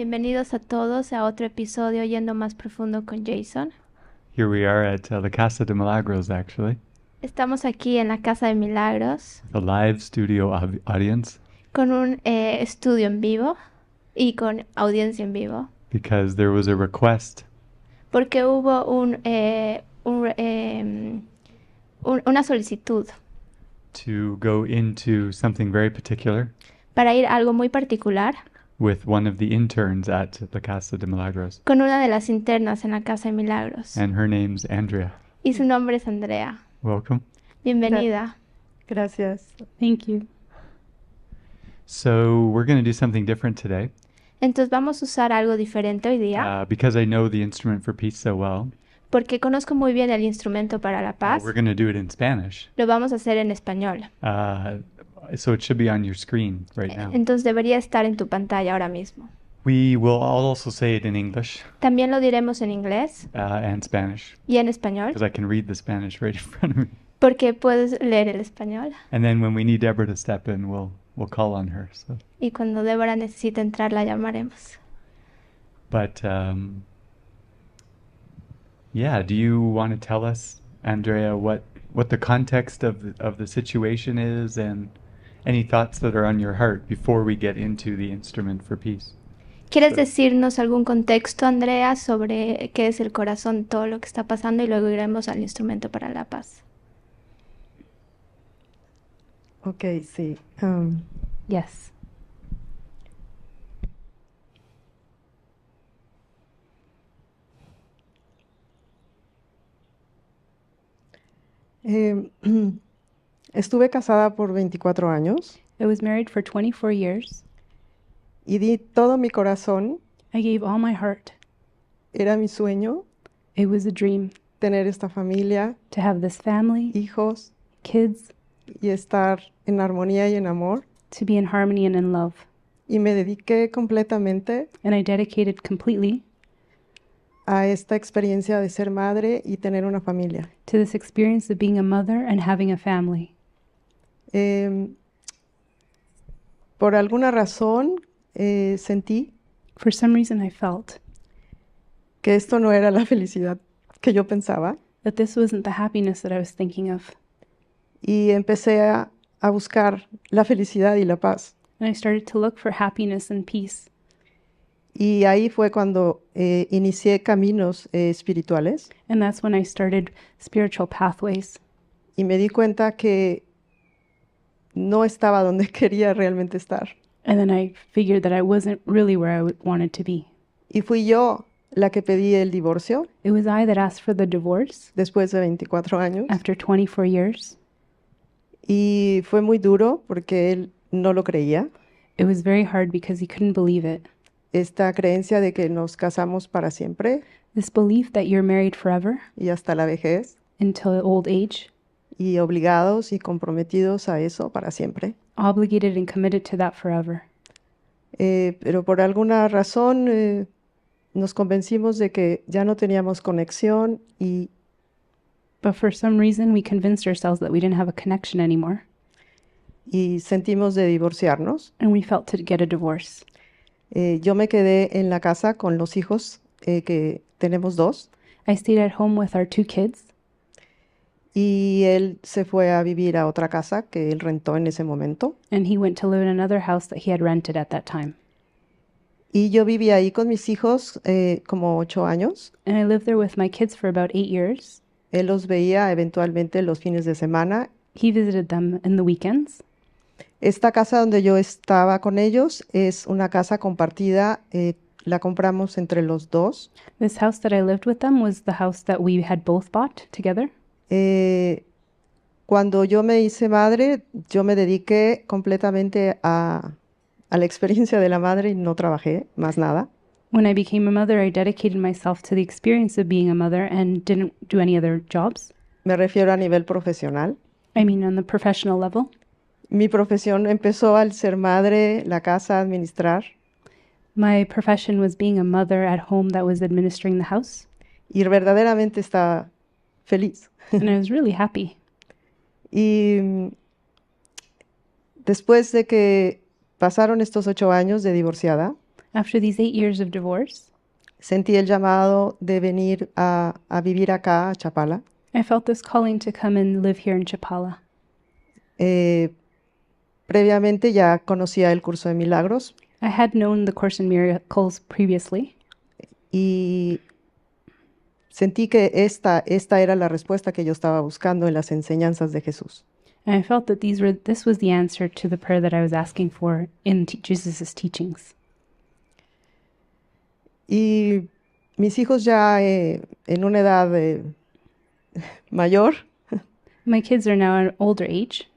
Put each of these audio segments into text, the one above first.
Bienvenidos a todos a otro episodio Yendo Más Profundo con Jason. Here we are at the Casa de Milagros, actually, Estamos aquí en la Casa de Milagros with a live studio audience, con un estudio en vivo y con audiencia en vivo, because there was a request porque hubo una solicitud to go into something very particular para ir a algo muy particular with one of the interns at the Casa de Milagros, con una de las internas en la Casa de Milagros. and her name's Andrea. Y su nombre es Andrea. Welcome. Bienvenida. Gracias. Thank you. So we're going to do something different today, Entonces vamos a usar algo diferente hoy día, because I know the instrument for peace so well. porque conozco muy bien el instrumento para la paz. We're going to do it in Spanish, Lo vamos a hacer en español. so it should be on your screen right now. Entonces debería estar en tu pantalla ahora mismo. We will also say it in English También lo diremos en inglés and Spanish, y en español, because I can read the Spanish right in front of me. porque puedes leer el español. And then when we need Deborah to step in, we'll call on her. So, Y cuando Débora necesite entrar, la llamaremos. but yeah, do you want to tell us, Andrea, what the context of the situation is, and any thoughts that are on your heart before we get into the instrument for peace? ¿Quieres decirnos algún contexto, Andrea, sobre qué es el corazón, todo lo que está pasando, y luego iremos al instrumento para la paz? Ok, sí. Yes. Estuve casada por 24 años I was married for 24 years. y di todo mi corazón. I gave all my heart. Era mi sueño It was a dream tener esta familia, to have this family, hijos kids, y estar en armonía y en amor. to be in harmony and in love. Y me dediqué completamente And I dedicated completely a esta experiencia de ser madre y tener una familia. to this experience of being a mother and having a family. Por alguna razón sentí For some reason, I felt que esto no era la felicidad que yo pensaba that this wasn't the happiness that I was thinking of. y empecé a buscar la felicidad y la paz. And I started to look for happiness and peace. Y ahí fue cuando inicié caminos espirituales And that's when I started spiritual pathways. y me di cuenta que no estaba donde quería realmente estar. And then I figured that I wasn't really where I wanted to be. Y fui yo la que pedí el divorcio It was I that asked for the divorce después de 24 años. after 24 years. Y fue muy duro porque él no lo creía. It was very hard because he couldn't believe it. Esta creencia de que nos casamos para siempre This belief that you're married forever y hasta la vejez until old age, y obligados y comprometidos a eso para siempre. obligated and committed to that forever. Pero por alguna razón nos convencimos de que ya no teníamos conexión But for some reason, we convinced ourselves that we didn't have a connection anymore, y sentimos de divorciarnos. and we felt to get a divorce. Yo me quedé en la casa con los hijos, que tenemos dos, I stayed at home with our 2 kids, y él se fue a vivir a otra casa que él rentó en ese momento. and he went to live in another house that he had rented at that time. Y yo viví ahí con mis hijos como 8 años. And I lived there with my kids for about 8 years. Él los veía eventualmente los fines de semana. He visited them in the weekends. Esta casa donde yo estaba con ellos es una casa compartida, la compramos entre los dos. This house that I lived with them was the house that we had both bought together. Cuando yo me hice madre, yo me dediqué completamente a la experiencia de la madre y no trabajé más nada. When I became a mother, I dedicated myself to the experience of being a mother and didn't do any other jobs. Me refiero a nivel profesional. I mean, on the professional level. Mi profesión empezó al ser madre, la casa, administrar, My profession was being a mother at home that was administering the house, y verdaderamente estaba feliz. and I was really happy. Y después de que pasaron estos 8 años de divorciada, After these 8 years of divorce, sentí el llamado de venir a vivir acá, a Chapala. I felt this calling to come and live here in Chapala. Previamente ya conocía el curso de milagros I had known the Course in Miracles previously, y sentí que esta era la respuesta que yo estaba buscando en las enseñanzas de Jesús. and I felt that this was the answer to the prayer that I was asking for in Jesus' teachings. Y mis hijos ya en una edad mayor, My kids are now an older age.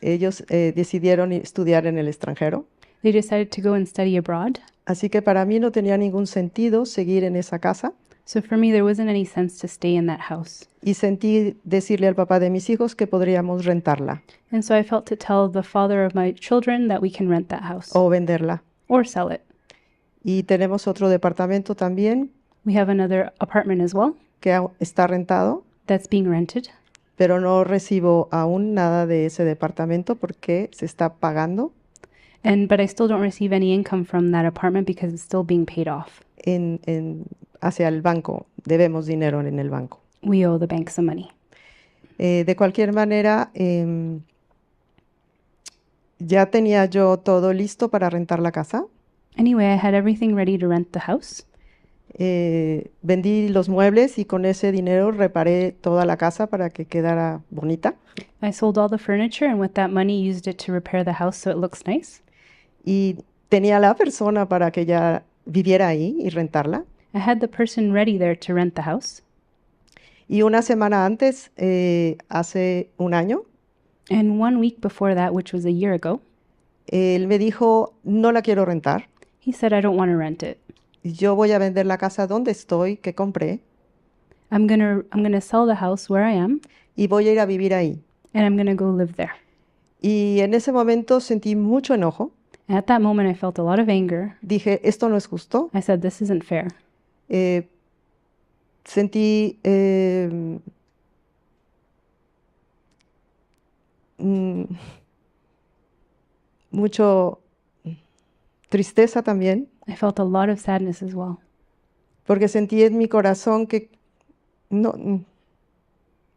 ellos decidieron estudiar en el extranjero. They decided to go and study abroad. Así que para mí no tenía ningún sentido seguir en esa casa. So for me, there wasn't any sense to stay in that house. Y sentí decirle al papá de mis hijos que podríamos rentarla And so I felt to tell the father of my children that we can rent that house o venderla. or sell it. Y tenemos otro departamento también We have another apartment as well que está rentado, that's being rented, pero no recibo aún nada de ese departamento porque se está pagando but I still don't receive any income from that apartment because it's still being paid off. hacia el banco. Debemos dinero en el banco. We owe the bank some money. De cualquier manera, ya tenía yo todo listo para rentar la casa. Anyway, I had everything ready to rent the house. Vendí los muebles y con ese dinero reparé toda la casa para que quedara bonita. I sold all the furniture and with that money used it to repair the house so it looks nice. Y tenía la persona para que ella viviera ahí y rentarla. I had the person ready there to rent the house. Y una semana antes, hace un año, And 1 week before that, which was a year ago, él me dijo, no la quiero rentar. he said, I don't want to rent it. Yo voy a vender la casa donde estoy, que compré, I'm gonna sell the house where I am y voy a ir a vivir ahí. and I'm gonna go live there. Y en ese momento sentí mucho enojo. And at that moment, I felt a lot of anger. Dije, esto no es justo. I said, this isn't fair. Sentí mucho tristeza también, I felt a lot of sadness as well porque sentí en mi corazón que no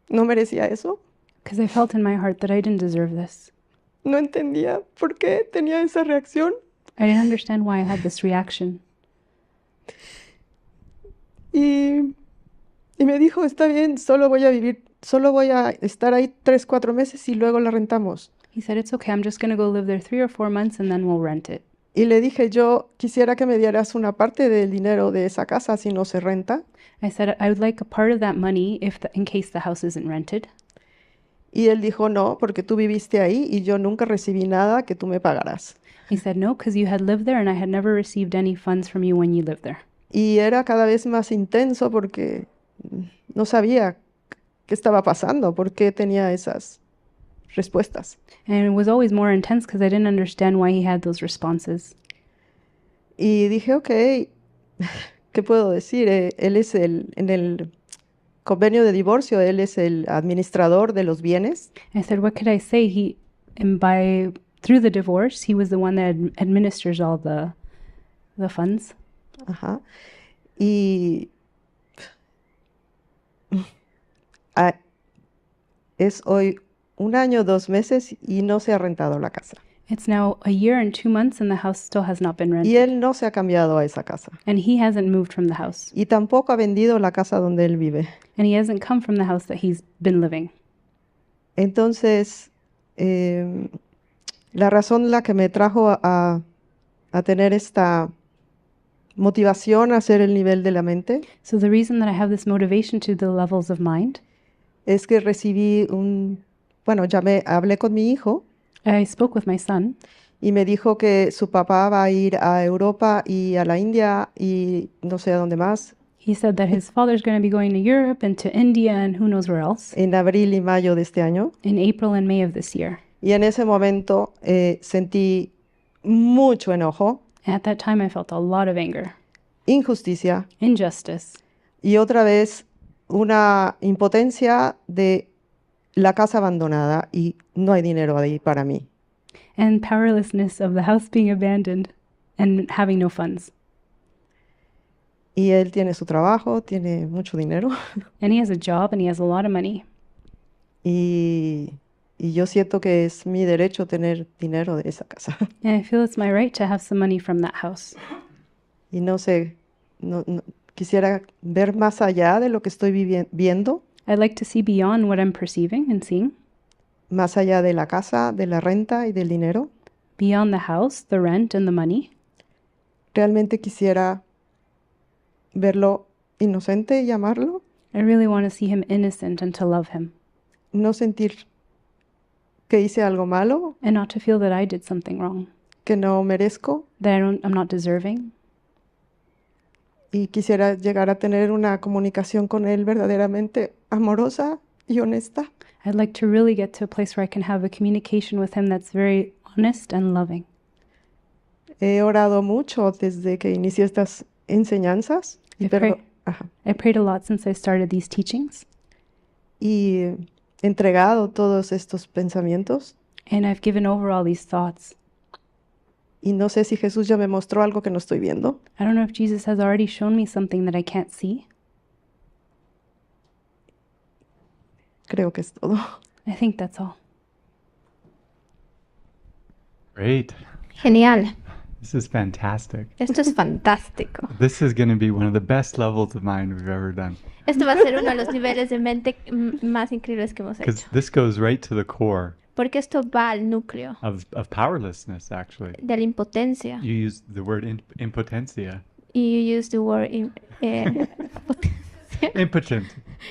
merecía eso. because I felt in my heart that I didn't deserve this. No entendía por qué tenía esa reacción. I didn't understand why I had this reaction. Y me dijo, está bien, solo voy a estar ahí 3-4 meses y luego la rentamos. He said, it's okay, I'm just gonna go live there 3 or 4 months and then we'll rent it. Y le dije, yo quisiera que me dieras una parte del dinero de esa casa si no se renta. I said, I would like a part of that money in case the house isn't rented. Y él dijo, no, porque tú viviste ahí y yo nunca recibí nada que tú me pagaras. He said, no, because you had lived there and I had never received any funds from you when you lived there. Y era cada vez más intenso porque no sabía qué estaba pasando, por qué tenía esas respuestas. And it was always more intense because I didn't understand why he had those responses. Y dije, ok, ¿qué puedo decir? Él es en el convenio de divorcio, él es el administrador de los bienes. I said, what could I say? Through the divorce, he was the one that administers all the funds. Ajá. Y es hoy 1 año, 2 meses y no se ha rentado la casa. It's now a year and 2 months and the house still has not been rented. Y él no se ha cambiado a esa casa. And he hasn't moved from the house. Y tampoco ha vendido la casa donde él vive. And he hasn't come from the house that he's been living. Entonces, la razón la que me trajo a tener esta motivación a hacer el nivel de la mente So the reason that I have this motivation to the levels of mind, es que recibí hablé con mi hijo I spoke with my son y me dijo que su papá va a ir a Europa y a la India y no sé a dónde más, He said that his father's going to be going to Europe and to India and who knows where else en abril y mayo de este año. in April and May of this year. Y en ese momento sentí mucho enojo, And at that time, I felt a lot of anger, injusticia injustice, y otra vez una impotencia de la casa abandonada y no hay dinero ahí para mí. and powerlessness of the house being abandoned and having no funds. Y él tiene su trabajo, tiene mucho dinero. And he has a job and he has a lot of money. Y, y yo siento que es mi derecho tener dinero de esa casa. And I feel it's my right to have some money from that house. Y no sé, quisiera ver más allá de lo que estoy viendo, I'd like to see beyond what I'm perceiving and seeing, más allá de la casa, de la renta y del dinero. beyond the house, the rent, and the money. Realmente quisiera verlo inocente y amarlo, I really want to see him innocent and to love him, no sentir que hice algo malo, and not to feel that I did something wrong, que no merezco, that I'm not deserving. y quisiera llegar a tener una comunicación con él verdaderamente amorosa y honesta. I'd like to really get to a place where I can have a communication with him that's very honest and loving. He orado mucho desde que inicié estas enseñanzas I ajá, I prayed a lot since I started these teachings, y entregado todos estos pensamientos. and I've given over all these thoughts. Y no sé si Jesús ya me mostró algo que no estoy viendo. I don't know if Jesus has already shown me something that I can't see. Creo que es todo. I think that's all. Great. Genial. This is fantastic. Esto es fantástico. This is going to be one of the best levels of mind we've ever done. Esto va a ser uno de los niveles de mente más increíbles que hemos Because hecho. this goes right to the core Porque esto va al núcleo of powerlessness, actually. de la impotencia. You use the word impotencia. You use the word Impotent. impotent.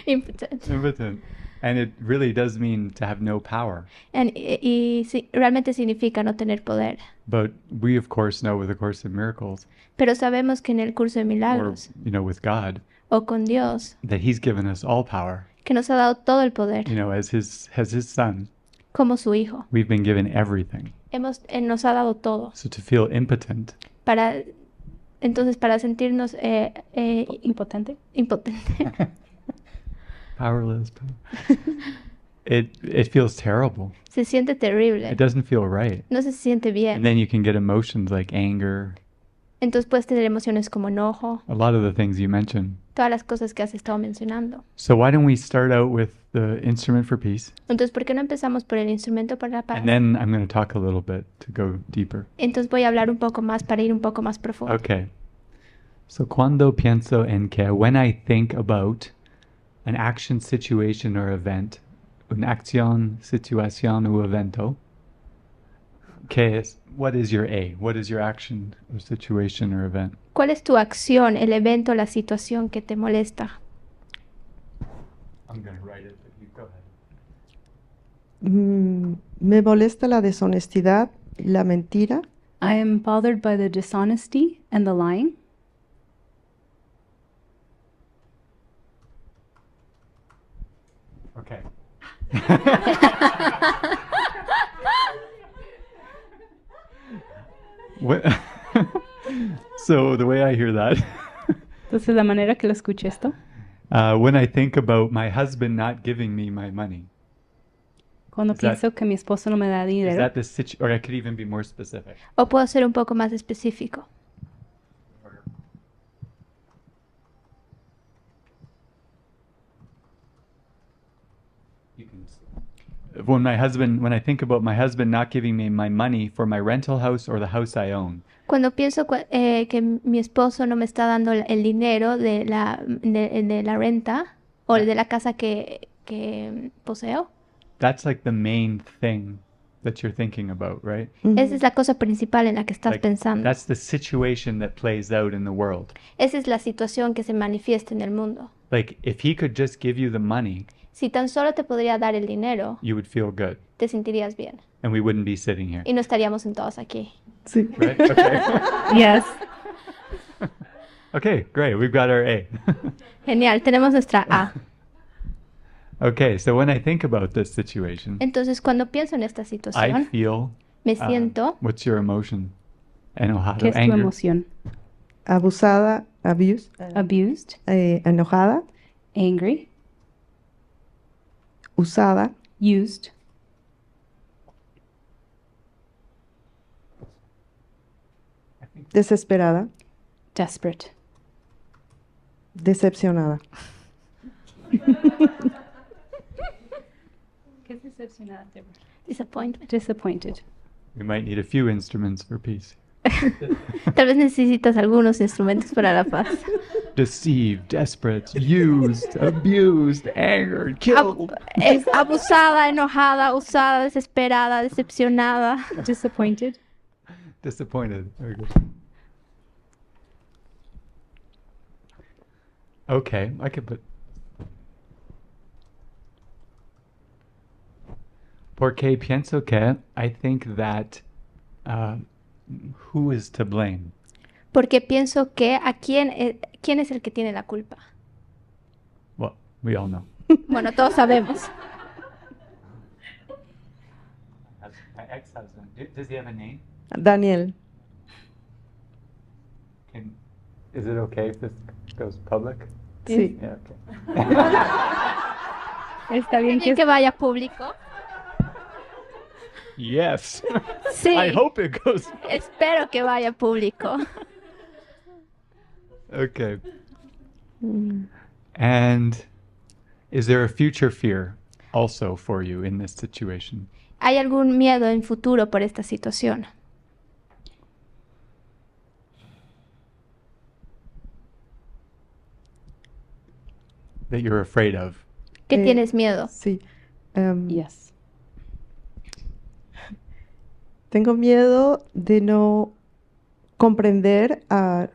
Impotent. And it really does mean to have no power. Realmente significa no tener poder. But we, of course, know with the Course in Miracles, Pero sabemos que en el curso de or, milagros with God, o con Dios, that He's given us all power. que nos ha dado todo el poder As His Son, como su hijo. we've been given everything. Él nos ha dado todo. So to feel impotent, Entonces, para sentirnos Impotente? impotente, powerless, it feels terrible. se siente terrible. It doesn't feel right. No se siente And bien. then you can get emotions like anger, Entonces puedes tener emociones como enojo, a lot of the things you mentioned. todas las cosas que has estado mencionando. So why don't we start out with the instrument for peace? Entonces, ¿por qué no empezamos por el instrumento para la paz? And then I'm going to talk a little bit to go deeper. Entonces voy a hablar un poco más para ir un poco más profundo. Okay. So cuando pienso en que, when I think about an action, situation, or event, una acción, situación, o evento, what is your A? What is your action, or situation, or event? ¿Cuál es tu acción, el evento, la situación que te molesta? I'm going to write it, but you go ahead. Me molesta la deshonestidad, la mentira, I am bothered by the dishonesty and the lying. Okay. So the way I hear that, Entonces, la manera que lo escuché esto, when I think about my husband not giving me my money, cuando Is that- pienso que mi esposo no me da is dinero, that the or I could even be more specific. O puedo ser un poco más específico. When I think about my husband not giving me my money for my rental house or the house I own, Cuando pienso que mi esposo no me está dando el dinero de la renta o de la casa que poseo, that's like the main thing that you're thinking about, right? esa es la cosa principal en la que estás Like, pensando. that's the situation that plays out in the world. Esa es la situación que se manifiesta en el mundo. Like, if he could just give you the money, Si tan solo te podría dar el dinero, you would feel good, te sentirías bien and we wouldn't be sitting here, y no estaríamos sentados aquí. sí. right? Okay. yes, Okay, great. We've got our A. Genial, tenemos nuestra A. Okay, so when I think about this situation, Entonces, cuando pienso en esta I situación, feel. me siento, What's your emotion? Enojado, ¿qué es tu anger. emoción? Abusada, Abused, enojada, angry, usada, used, desesperada, desperate, decepcionada. Disappointment. disappointed. We might need a few instruments for peace. Tal vez necesitas algunos instrumentos para la paz. Deceived, desperate, used, abused, angered, killed. Abusada, enojada, usada, desesperada, decepcionada. Disappointed, Disappointed. Very good. Okay, I could put. Porque pienso que I think that who is to blame? Porque pienso que quién es el que tiene la culpa. Well, we all know. Bueno, todos sabemos. My ex-husband. Does he have a name? Daniel, Is it okay if this goes public? sí. Yeah, okay. está bien ¿Quieren que vaya público? Yes. Sí. I hope it goes. Espero que vaya público. Okay. And is there a future fear also for you in this situation? ¿Hay algún miedo en futuro por esta situación? That you're afraid of? ¿Qué tienes miedo? Sí. Yes. Tengo miedo de no comprender a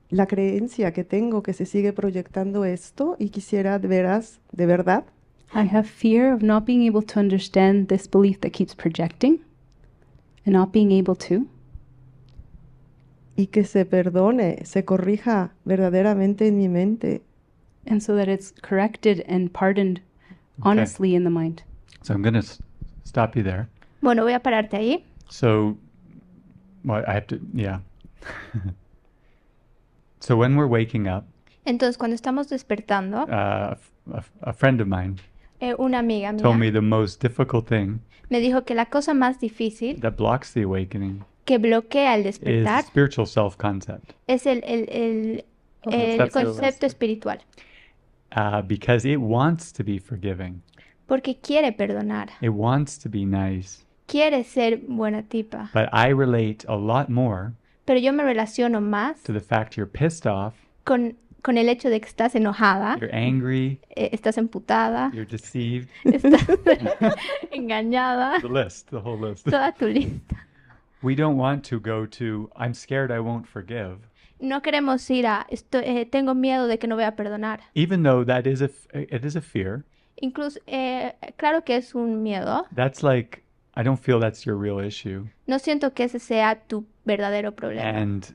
la creencia que tengo que se sigue proyectando esto y quisiera de verdad, I have fear of not being able to understand this belief that keeps projecting and not being able to, y que se perdone, se corrija verdaderamente en mi mente. and so that it's corrected and pardoned honestly in the mind. So I'm going to stop you there. Bueno, voy a pararte ahí. So, well, I have to, yeah. So when we're waking up, Entonces, cuando estamos despertando, a friend of mine una amiga told me mía the most difficult thing me dijo que la cosa más difícil that blocks the awakening que bloquea el is despertar spiritual self-concept. es el Concepto. concepto espiritual. Because it wants to be forgiving. Porque quiere perdonar, It wants to be nice. quiere ser buena tipa. But I relate a lot more Pero yo me relaciono más to the fact you're pissed off, con el hecho de que estás enojada, you're angry, estás emputada, you're deceived. estás engañada, The list, the whole list. toda tu lista. We don't want to go to, I'm scared I won't forgive. No queremos ir a, tengo miedo de que no voy a perdonar. Even though that is it is a fear. Incluso, claro que es un miedo. That's like, I don't feel that's your real issue. No siento que ese sea tu verdadero problema. And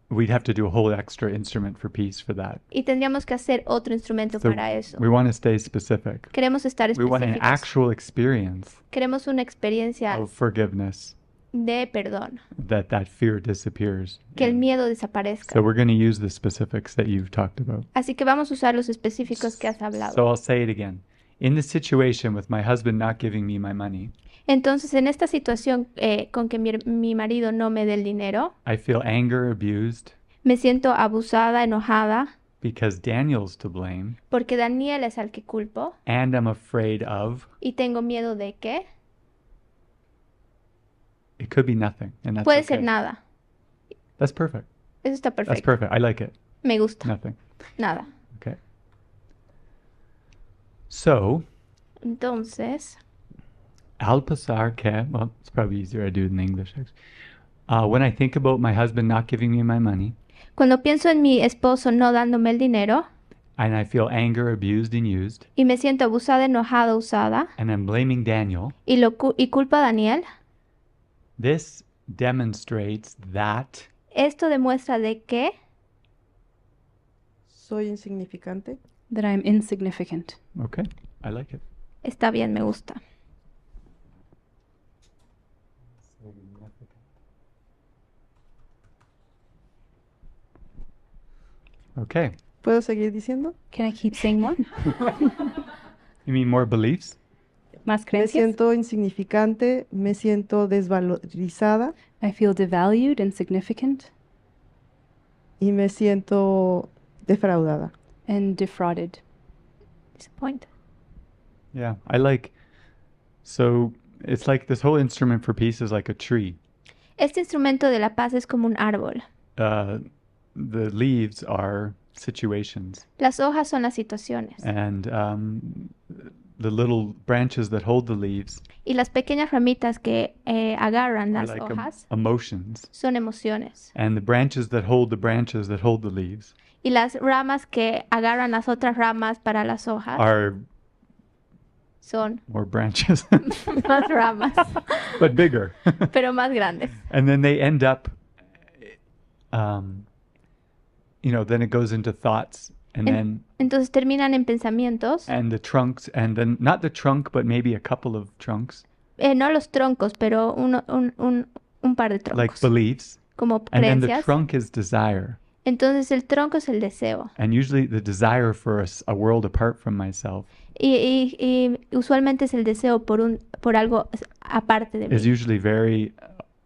we'd have to do a whole extra instrument for peace for that. Y tendríamos que hacer otro instrumento So para eso. we want to stay specific. Queremos estar We want an específicos. actual experience Queremos una experiencia of forgiveness, de perdón. that fear disappears. Que el miedo desaparezca. So we're going to use the specifics that you've talked about. Así que vamos a usar los específicos que has hablado. So I'll say it again. In this situation with my husband not giving me my money, Entonces, en esta situación con que mi marido no me dé el dinero, I feel anger, abused, me siento abusada, enojada, because Daniel's to blame, porque Daniel es al que culpo and I'm afraid of, y tengo miedo de que it could be nothing, and that's puede okay. ser nada. That's perfect. Eso está That's perfecto. perfect. I like it. Me gusta. Nothing. Nada. Okay. So, Entonces, al pasar que, well, it's probably easier I do it in English, actually. When I think about my husband not giving me my money, cuando pienso en mi esposo no dándome el dinero and I feel anger, abused, and used, y me siento abusada, enojada, usada and I'm blaming Daniel, y culpo a Daniel, this demonstrates that esto demuestra de que Soy insignificante. That I'm insignificant. okay, I like it. está bien, me gusta. Okay. ¿Puedo seguir diciendo? Can I keep saying more? You mean more beliefs? Más Me creencias. siento insignificante, me siento desvalorizada I feel devalued, insignificant, y me siento defraudada. and defrauded. Disappointed. Yeah, I like. So it's like this whole instrument for peace is like a tree. Este instrumento de la paz es como un árbol. The leaves are situations, Las hojas son las situaciones. and the little branches that hold the leaves Y las pequeñas ramitas que agarran are las like hojas emotions, son emociones. and the branches that hold the leaves Y las ramas que agarran las otras ramas para las hojas are son more branches, más ramas, but bigger. pero más grandes. And then they end up, then it goes into thoughts, and then Entonces terminan en pensamientos, and the trunks, and then not the trunk, but maybe a couple of trunks, no los troncos, pero un par de like troncos, beliefs. como And then the creencias. trunk is desire. Entonces el tronco es el deseo. And usually the desire for a world apart from myself Y usualmente es el deseo por algo aparte de is mí. usually very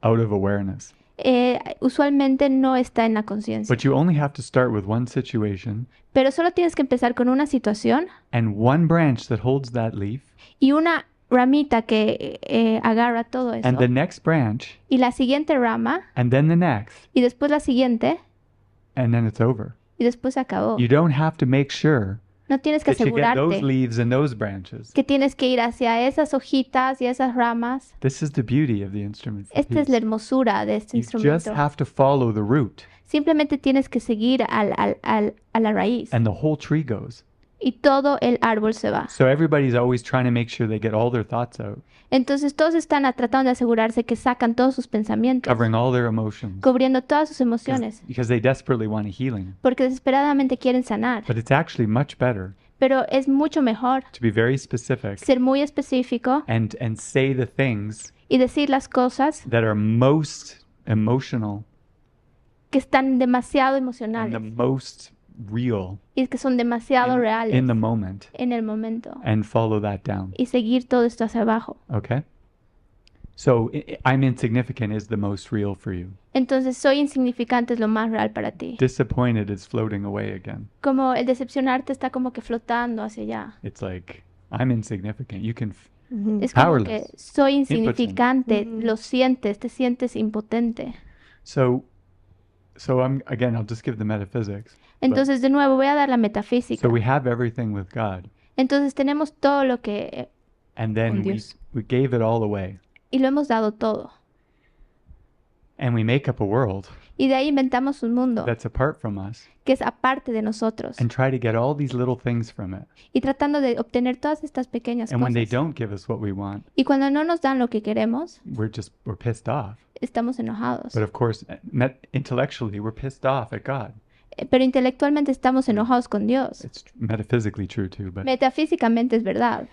out of awareness. Usualmente no está en la conciencia. But you only have to start with one situation Pero solo tienes que empezar con una situación and one branch that holds that leaf, y una ramita que agarra todo eso. and the next branch, Y la siguiente rama, and then the next, y después la siguiente, and then it's over. y después se acabó. You don't have to make sure No tienes que that you get those asegurarte leaves and those branches. que tienes que ir hacia esas hojitas y esas ramas. This is the beauty of the instrument for Esta es la peace. hermosura de este You just instrumento. have to follow the root, Simplemente tienes que seguir a la raíz and the whole tree goes. y todo el árbol se va. So everybody's always trying to make sure they get all their thoughts out, Entonces todos están tratando de asegurarse que sacan todos sus pensamientos, covering all their emotions, cubriendo todas sus emociones, because they desperately want a healing. porque desesperadamente quieren sanar. But it's actually much better Pero es mucho mejor to be very specific ser muy específico and say the things y decir las cosas that are most emotional que están demasiado and the emocionales most real y que son demasiado reales in the moment, en el momento and follow that down. y seguir todo esto hacia abajo. Okay? So I'm insignificant is the most real for you. Entonces soy insignificante es lo más real para ti. Disappointed is floating away again. Como el decepcionarte está como que flotando hacia allá. It's like, I'm insignificant. You can Ujú. Es como Powerless. que soy insignificante, Ujú. lo sientes, te sientes impotente. So I'll just give the metaphysics. Entonces, de nuevo, voy a dar la metafísica. So we have everything with God, Entonces, tenemos todo lo que... and then Con Dios. we gave it all away, Y lo hemos dado todo. and we make up a world Y de ahí inventamos un mundo that's apart from us, que es aparte de nosotros. and try to get all these little things from it. Y tratando de obtener todas estas pequeñas And when they cosas. don't give us what we want, Y cuando no nos dan lo que queremos, we're pissed off. estamos enojados. But of course, intellectually, we're pissed off at God. Pero intelectualmente estamos enojados con Dios. It's metaphysically true too, but Metafísicamente es verdad.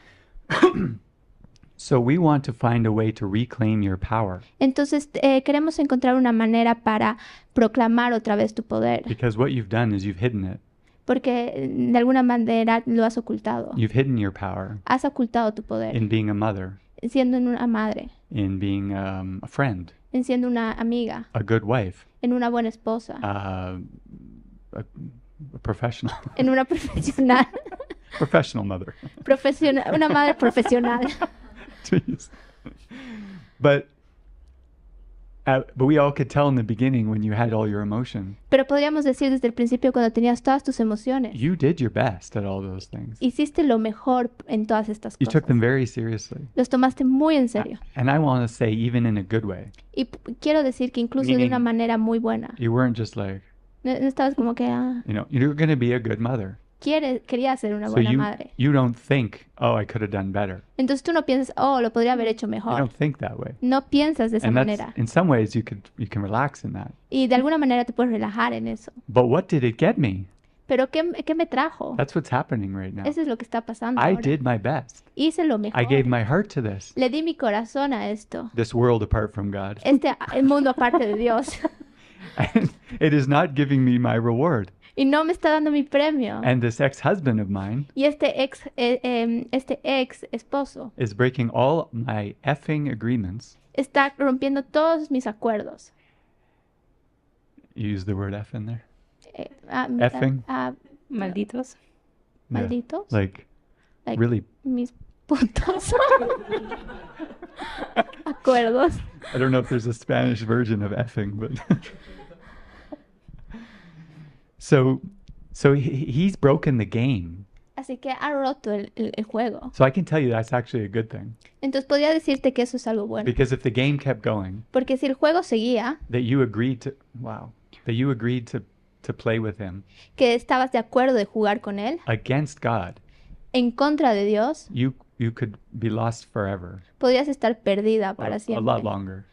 so we want to find a way to reclaim your power, Entonces, queremos encontrar una manera para proclamar otra vez tu poder. because what you've done is you've hidden it. Porque de alguna manera lo has ocultado. You've hidden your power Has ocultado tu poder. in being a mother, Siendo una madre, in being a friend, en siendo una amiga, a good wife, en una buena esposa, a professional, en una profesional, professional mother. una madre profesional. Jeez. But we all could tell in the beginning when you had all your emotion, Pero podríamos decir desde el principio cuando tenías todas tus emociones, you did your best at all those things. hiciste lo mejor en todas estas You took cosas. them very seriously. Los tomaste muy en serio. And I want to say, even in a good way, Y quiero decir que incluso de Meaning- una manera muy buena. you weren't just like, No estabas como que, you're going to be a good mother. quería ser una So buena madre. you don't think, oh, I could have done better. Entonces tú no piensas, oh, lo podría haber hecho You mejor. don't think that way. No piensas de esa And that's, manera. in some ways, you can relax in that. Y de alguna manera te puedes relajar en eso. But what did it get me? Pero ¿qué me trajo? That's what's happening right now. Eso es lo que está pasando I ahora. did my best. Hice lo mejor. I gave my heart to this. Le di mi corazón a esto. This world apart from God. El mundo aparte de Dios. And it is not giving me my reward. y no me está dando mi premio. And this ex-husband of mine Y este ex esposo is breaking all my effing agreements. está rompiendo todos mis acuerdos. You use the word F in there? Effing. Malditos. Yeah. Malditos. Like Like, really, mis puntos. Acuerdos. I don't know if there's a Spanish version of effing, but so he's broken the game. Así que ha roto el juego. So I can tell you that's actually a good thing, Entonces podría decirte que eso es algo bueno. because if the game kept going, Porque si el juego seguía, that you agreed to play with him que estabas de acuerdo de jugar con él, against God, en contra de Dios, you could be lost forever, podrías estar perdida para a siempre. lot longer.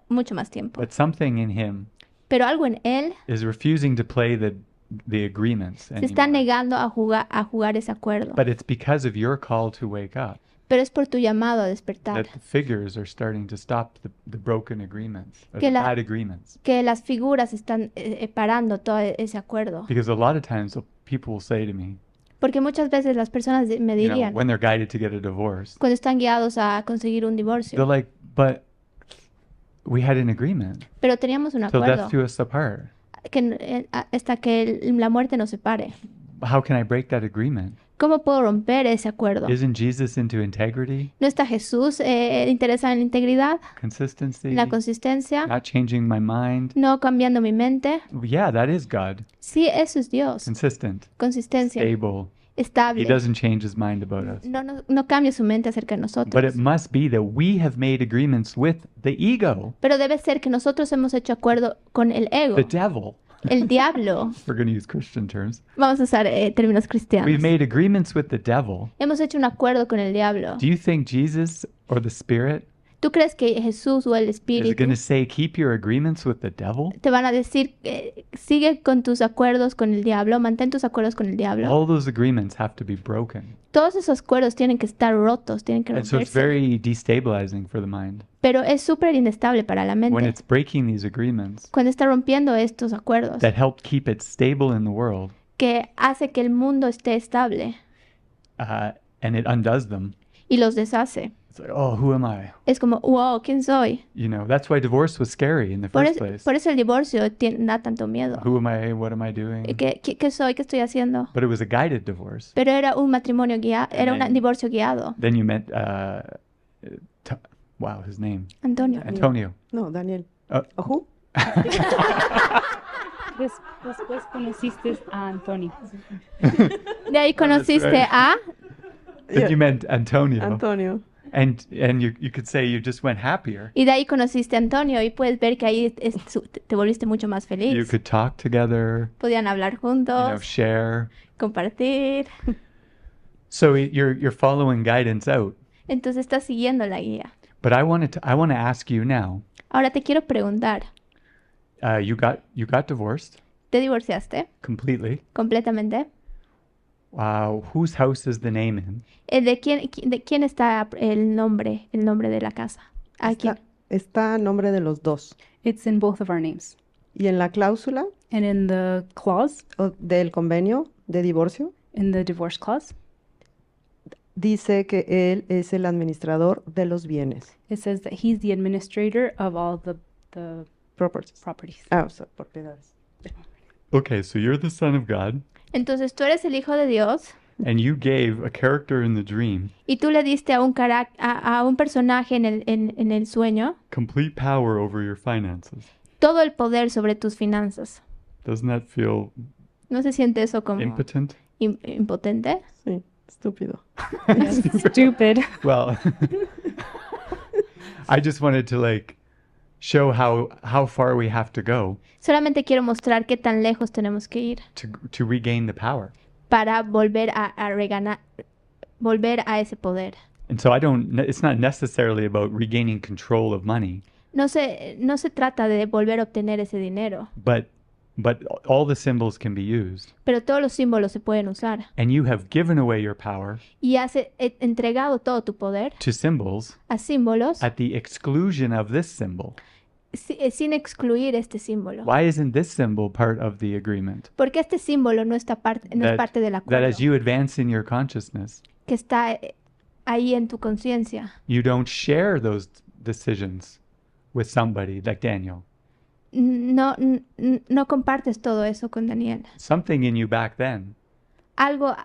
Mucho más tiempo. But something in him Pero algo en él is refusing to play the agreements se está anymore. negando a jugar ese acuerdo. But it's because of your call to wake up Pero es por tu llamado a despertar. that the figures are starting to stop the broken agreements, or Que the la- bad agreements. Que las figuras están parando todo ese acuerdo. Because a lot of times people will say to me, Porque muchas veces las personas me you know, dirían, when they're guided to get a divorce, cuando están guiados a conseguir un they're divorcio, like, but we had an agreement pero teníamos un till death acuerdo do us apart. hasta que la muerte nos separe. How can I break that agreement? ¿Cómo puedo romper ese acuerdo? Isn't Jesus into integrity, ¿No está Jesús interesado en la integridad, consistency, en la consistencia, not changing my mind? no cambiando mi mente? Yeah, that is God. Sí, eso es Dios. Consistent, Consistencia, stable. He estable. doesn't change his mind about us. No cambia su mente acerca de But nosotros. it must be that we have made agreements with the ego, Pero debe ser que nosotros hemos hecho acuerdo con el ego, the devil. el diablo. We're going to use Christian terms. Vamos a usar términos cristianos. We've made agreements with the devil. Hemos hecho un acuerdo con el diablo. Do you think Jesus or the Spirit ¿Tú crees que Jesús o el is Espíritu going to say, keep your agreements with the devil? te van a decir, sigue con tus acuerdos con el diablo, mantén tus acuerdos con el diablo? All those agreements have to be broken. Todos esos acuerdos tienen que estar rotos, tienen que And so it's romperse. very destabilizing for the mind. Pero es súper inestable para la When mente it's breaking these agreements cuando está rompiendo estos acuerdos that help keep it stable in the world, que hace que el mundo esté estable and it undoes them. y los deshace. It's like, oh, who am I? Es como, wow, ¿quién soy? You know, that's why divorce was scary in the first place. Por eso el divorcio da tanto miedo. Who am I? What am I doing? ¿Qué soy? ¿Qué estoy haciendo? But it was a guided divorce. Pero era un matrimonio guiado, era un divorcio guiado. Then you met, wow, his name. Antonio. Antonio. No, Daniel. Oh. Ojo. Después conociste a Antonio. De ahí conociste right. a... Then you met Antonio. Antonio. And you could say you just went happier. Y de ahí conociste a Antonio y puedes ver que ahí te volviste mucho más You feliz. could talk together, Podían hablar you know, juntos, share. compartir. So you're following guidance out. Entonces estás siguiendo la guía. But I want to ask you now. Ahora te quiero preguntar, You got divorced ¿te divorciaste completely. completamente? Whose house is the name in? ¿De quién está el nombre de la casa? ¿A quién? Está a nombre de los dos. It's in both of our names. Y en la cláusula And in the clause, del convenio de divorcio, in the divorce clause, dice que él es el administrador de los bienes. it says that he's the administrator of all the Properties. properties. O sea, propiedades. Okay, so you're the son of God, Entonces tú eres el hijo de Dios and you gave a character in the dream y tú le diste a un personaje en el sueño complete power over your finances. todo el poder sobre tus finanzas. Doesn't that feel ¿No se siente eso como impotent? impotente? Sí, estúpido. Stupid. Well, I just wanted to show how far we have to go Solamente quiero mostrar qué tan lejos tenemos que ir to regain the power. para volver a ese poder. And so it's not necessarily about regaining control of money, No se trata de volver a obtener ese dinero, but all the symbols can be used. pero todos los símbolos se pueden usar. And you have given away your power Y has entregado todo tu poder to symbols a símbolos at the exclusion of this symbol. sin excluir este símbolo. Why isn't this symbol part of the agreement? Porque este símbolo no es parte del That acuerdo, as you advance in your consciousness, que está ahí en tu conciencia. you don't share those decisions with somebody like Daniel. No compartes todo eso con Daniel. Something in you back then Algo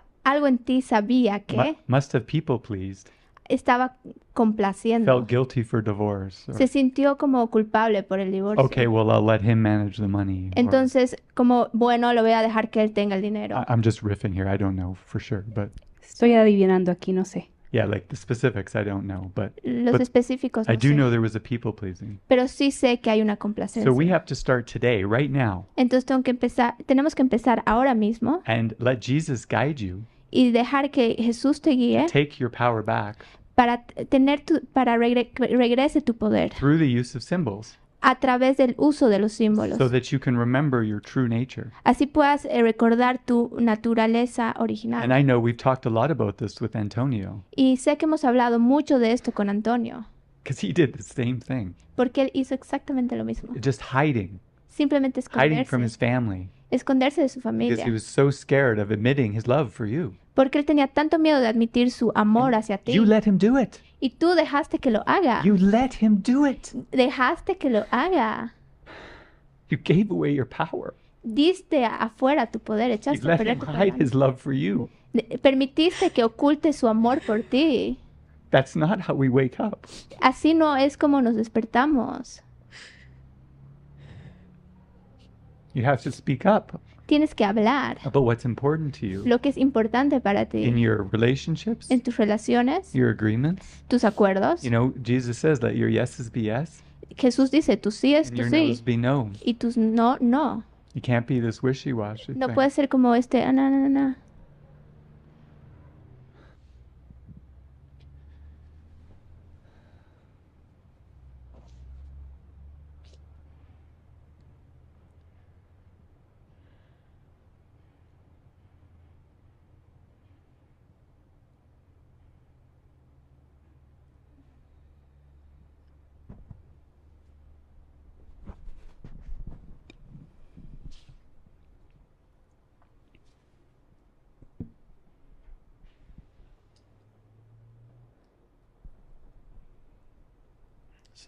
en ti sabía que must have people pleased, estaba complaciendo. felt guilty for divorce. Or, Se sintió como culpable por el divorcio. okay, well, I'll let him manage the money. Or, Entonces, como, bueno, lo voy a dejar que él tenga el dinero. I'm just riffing here. I don't know for sure, but Estoy adivinando aquí, no sé. yeah, like the specifics, I don't know, but Los específicos I no do sé. know there was a people pleasing. Pero sí sé que hay una So we complacencia. have to start today, right now, Entonces tenemos que empezar ahora mismo and let Jesus guide you. y dejar que Jesús te guíe Take your power back para que regrese tu poder through the use of symbols a través del uso de los símbolos. so that you can remember your true nature. Así puedas recordar tu naturaleza original. And I know we've talked a lot about this with Antonio, Y sé que hemos hablado mucho de esto con Antonio, because he did the same thing, porque él hizo exactamente lo mismo. just hiding Simplemente from his family, esconderse de su because familia, he was so scared of admitting his love for you. porque él tenía tanto miedo de admitir su amor hacia ti. You let him do it. Y tú dejaste que lo haga. You let him do it. Dejaste que lo haga. You gave away your power. Diste afuera tu poder, You echaste a let perder him tu hide poder. his love for you. Permitiste que oculte su amor por ti. That's not how we wake up. Así no es como nos despertamos. You have to speak up Tienes que hablar about what's important to you lo que es importante para in ti your relationships, en tus relaciones, your agreements. tus acuerdos. You know, Jesus says, let your yeses be yes Jesús dice, tu sí es and tu your sí no's be no. y tus no, no. You can't be this wishy-washy No thing. puede ser como no, no, no.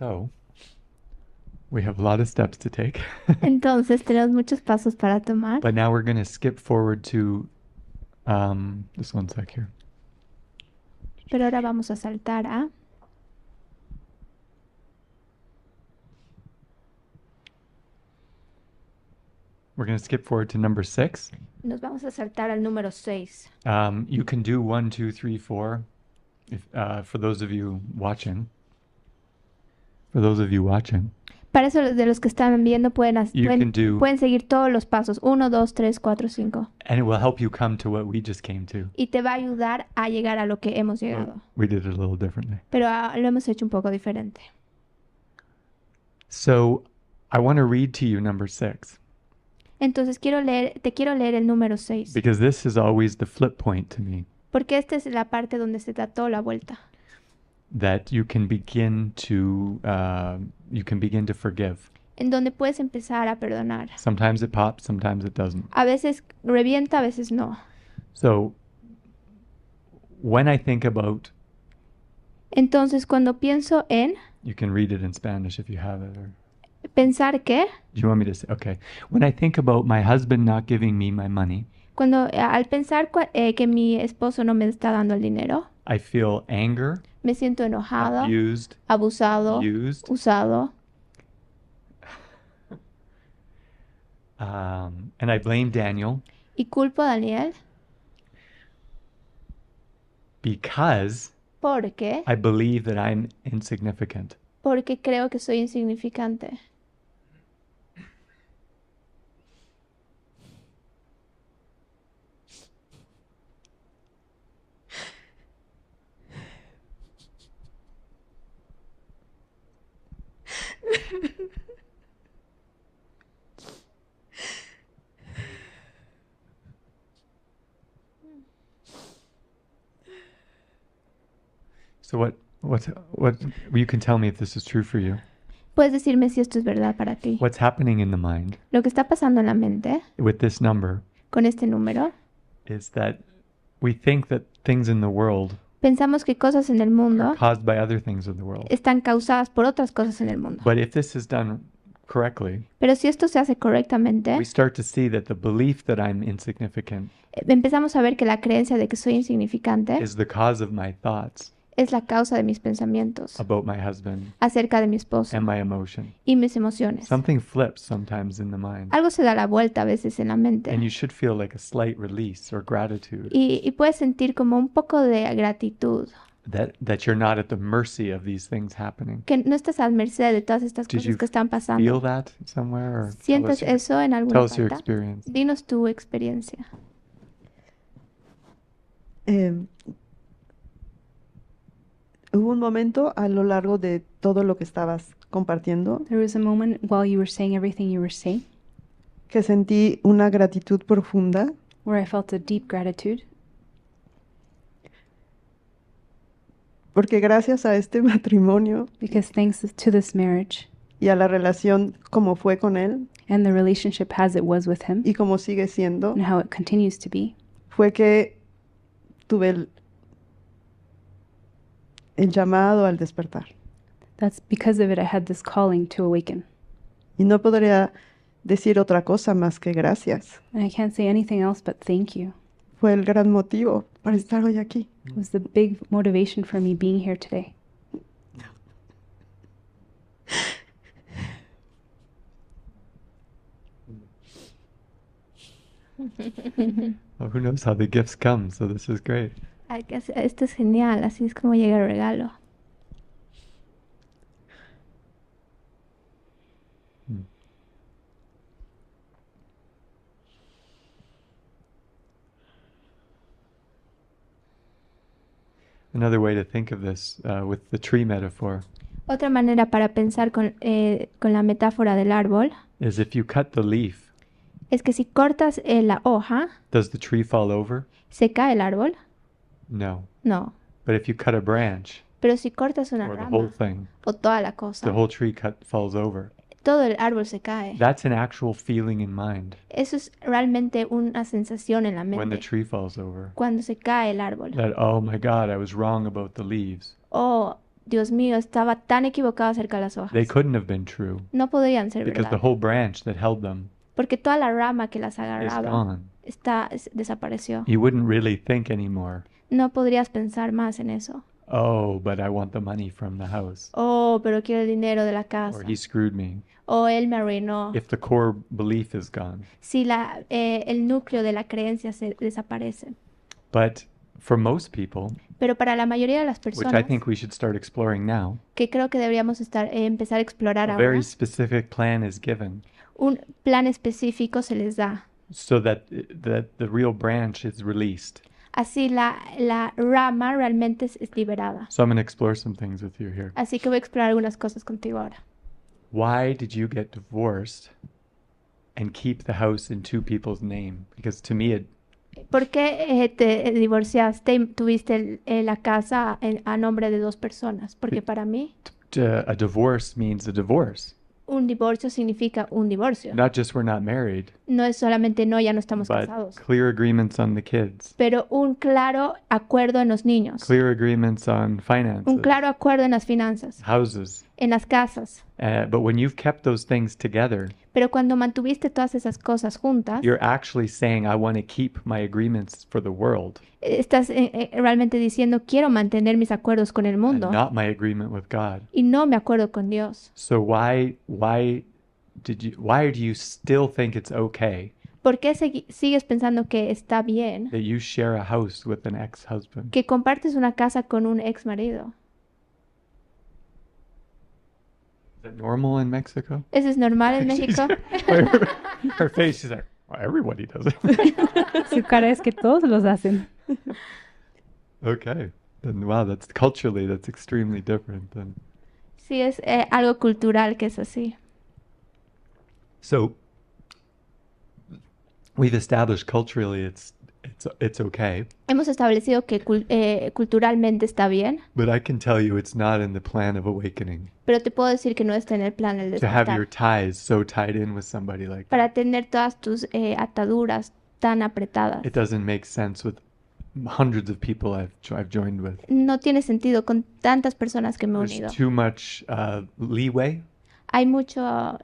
So, we have a lot of steps to take. Entonces tenemos muchos pasos para tomar. But now we're going to skip forward to just one sec here. Pero ahora vamos a saltar a We're going to skip forward to number 6. nos vamos a saltar al número 6. You can do 1, 2, 3, 4 if, for those of you watching. For those of you watching. Para eso de los que están viendo You can do- pueden seguir todos los pasos. 1, 2, 3, 4, 5. And it will help you come to what we just came to. Y te va a ayudar a llegar a lo que hemos llegado. We did it a little differently. Pero lo hemos hecho un poco diferente. So I want to read to you number 6, Entonces te quiero leer el número 6. because this is always the flip point to me, Porque esta es la parte donde se da toda la vuelta. that you can begin to forgive. En donde puedes empezar a perdonar. Sometimes it pops, sometimes it doesn't. A veces revienta, a veces no. So when I think about, Entonces cuando pienso en you can read it in Spanish if you have it, or pensar que, do you want me to say? Okay. When I think about my husband not giving me my money, al pensar que mi esposo no me está dando el dinero, I feel anger, me siento enojado, abused, abusado, used, usado, and I blame Daniel y culpo a Daniel because porque I believe that I'm insignificant. creo que soy insignificante. So what you can tell me if this is true for you. Puedes decirme si esto es verdad para ti. What's happening in the mind Lo que está pasando en la mente with this number con este número, is that we think that things in the world pensamos que cosas en el are mundo caused by other things in the world. están causadas por otras cosas en el mundo. But if this is done correctly, Pero si esto se hace correctamente, we start to see that the belief that I'm insignificant empezamos a ver que la creencia de que soy insignificante is the cause of my thoughts es la causa de mis pensamientos about my husband acerca de mi esposo and my emotion. y mis emociones. Something flips sometimes in the mind. Algo se da la vuelta a veces en la mente And you should feel like a slight release or gratitude y puedes sentir como un poco de gratitud, that you're not at the mercy of these things happening. que no estás a merced de todas estas Did cosas you que están Feel pasando. that somewhere? Or tell ¿Sientes us your, eso en tell alguna us your parte? experience. Dinos tu experiencia. Hubo un momento a lo largo de todo lo que estabas compartiendo There was a moment while you were saying everything you were saying que sentí una gratitud profunda where I felt a deep gratitude porque gracias a este matrimonio because thanks to this marriage y a la relación como fue con él and the relationship as it was with him y como sigue siendo, and how it continues to be, fue que tuve el llamado al despertar. that's because of it I had this calling to awaken. Y no podría decir otra cosa más que gracias. And I can't say anything else but thank you. Fue el gran motivo para estar hoy aquí. It was the big motivation for me being here today. Well, who knows how the gifts come, so this is great. Esto es genial, así es como llega el regalo. Another way to think of this with the tree metaphor Otra manera para pensar con la metáfora del árbol is if you cut the leaf, es que si cortas la hoja, does the tree fall over? ¿se cae el árbol? No. No. But if you cut a branch Pero si cortas una or the whole rama thing, o toda la cosa, the whole tree falls over. todo el árbol se cae. That's an actual feeling in mind Eso es realmente una sensación en la when the mente tree falls over. cuando se cae el árbol. That, oh my God, I was wrong about the leaves. Oh, Dios mío, estaba tan equivocado acerca de las hojas. They couldn't have been true No podrían ser because the verdad. whole branch that held them Porque toda la rama que las is agarraba gone. desapareció. You wouldn't really think anymore, No podrías pensar más en eso. oh, but I want the money from the house. Oh, pero quiero el dinero de la casa. Or he screwed me. O él me arruinó. If the core belief is gone. Si el núcleo de la creencia se desaparece. But for most people, Pero para la mayoría de las which I personas, think we should start exploring now, que creo que deberíamos empezar a explorar a ahora, very specific plan is given un plan específico se les da. so that the real branch is released. Así la rama realmente es liberada. So I'm going to explore some things with you here. Así que voy a explorar algunas cosas contigo ahora. Why did you get divorced and keep the house in two people's name? Because to me, ¿Por qué te divorciaste y tuviste la casa a nombre de dos personas? Porque para mí a divorce means a divorce. un divorcio significa un divorcio. Not just we're not married, No es solamente no, ya no estamos but casados. clear agreements on the kids, Pero un claro acuerdo en los niños. clear agreements on Un finances, claro acuerdo en las finanzas, houses. en las casas. But when you've kept those things together, Pero cuando mantuviste todas esas cosas juntas, you're actually saying, I want to keep my agreements for the world estás realmente diciendo, quiero mantener mis acuerdos con el and mundo not my agreement with God. y no me acuerdo con Dios. So why do you still think it's okay ¿Por qué sigues pensando que está bien that you share a house with an ex-husband? que compartes una casa con un ex marido? Is that normal in Mexico? ¿Eso es normal en México? Her face, she's like, well, everybody does it. Su cara es que todos los hacen. Okay. Then wow, that's extremely different then. Sí, es algo cultural que es así. So we've established culturally it's okay. Hemos establecido que culturalmente está bien, But I can tell you it's not in the plan of awakening pero te puedo decir que no está en el plan del to have your despertar. ties so tied in with somebody like that. Para tener todas tus ataduras tan apretadas. It doesn't make sense with hundreds of people I've joined with. No tiene sentido con tantas personas que me he unido. There's too much leeway. Hay mucho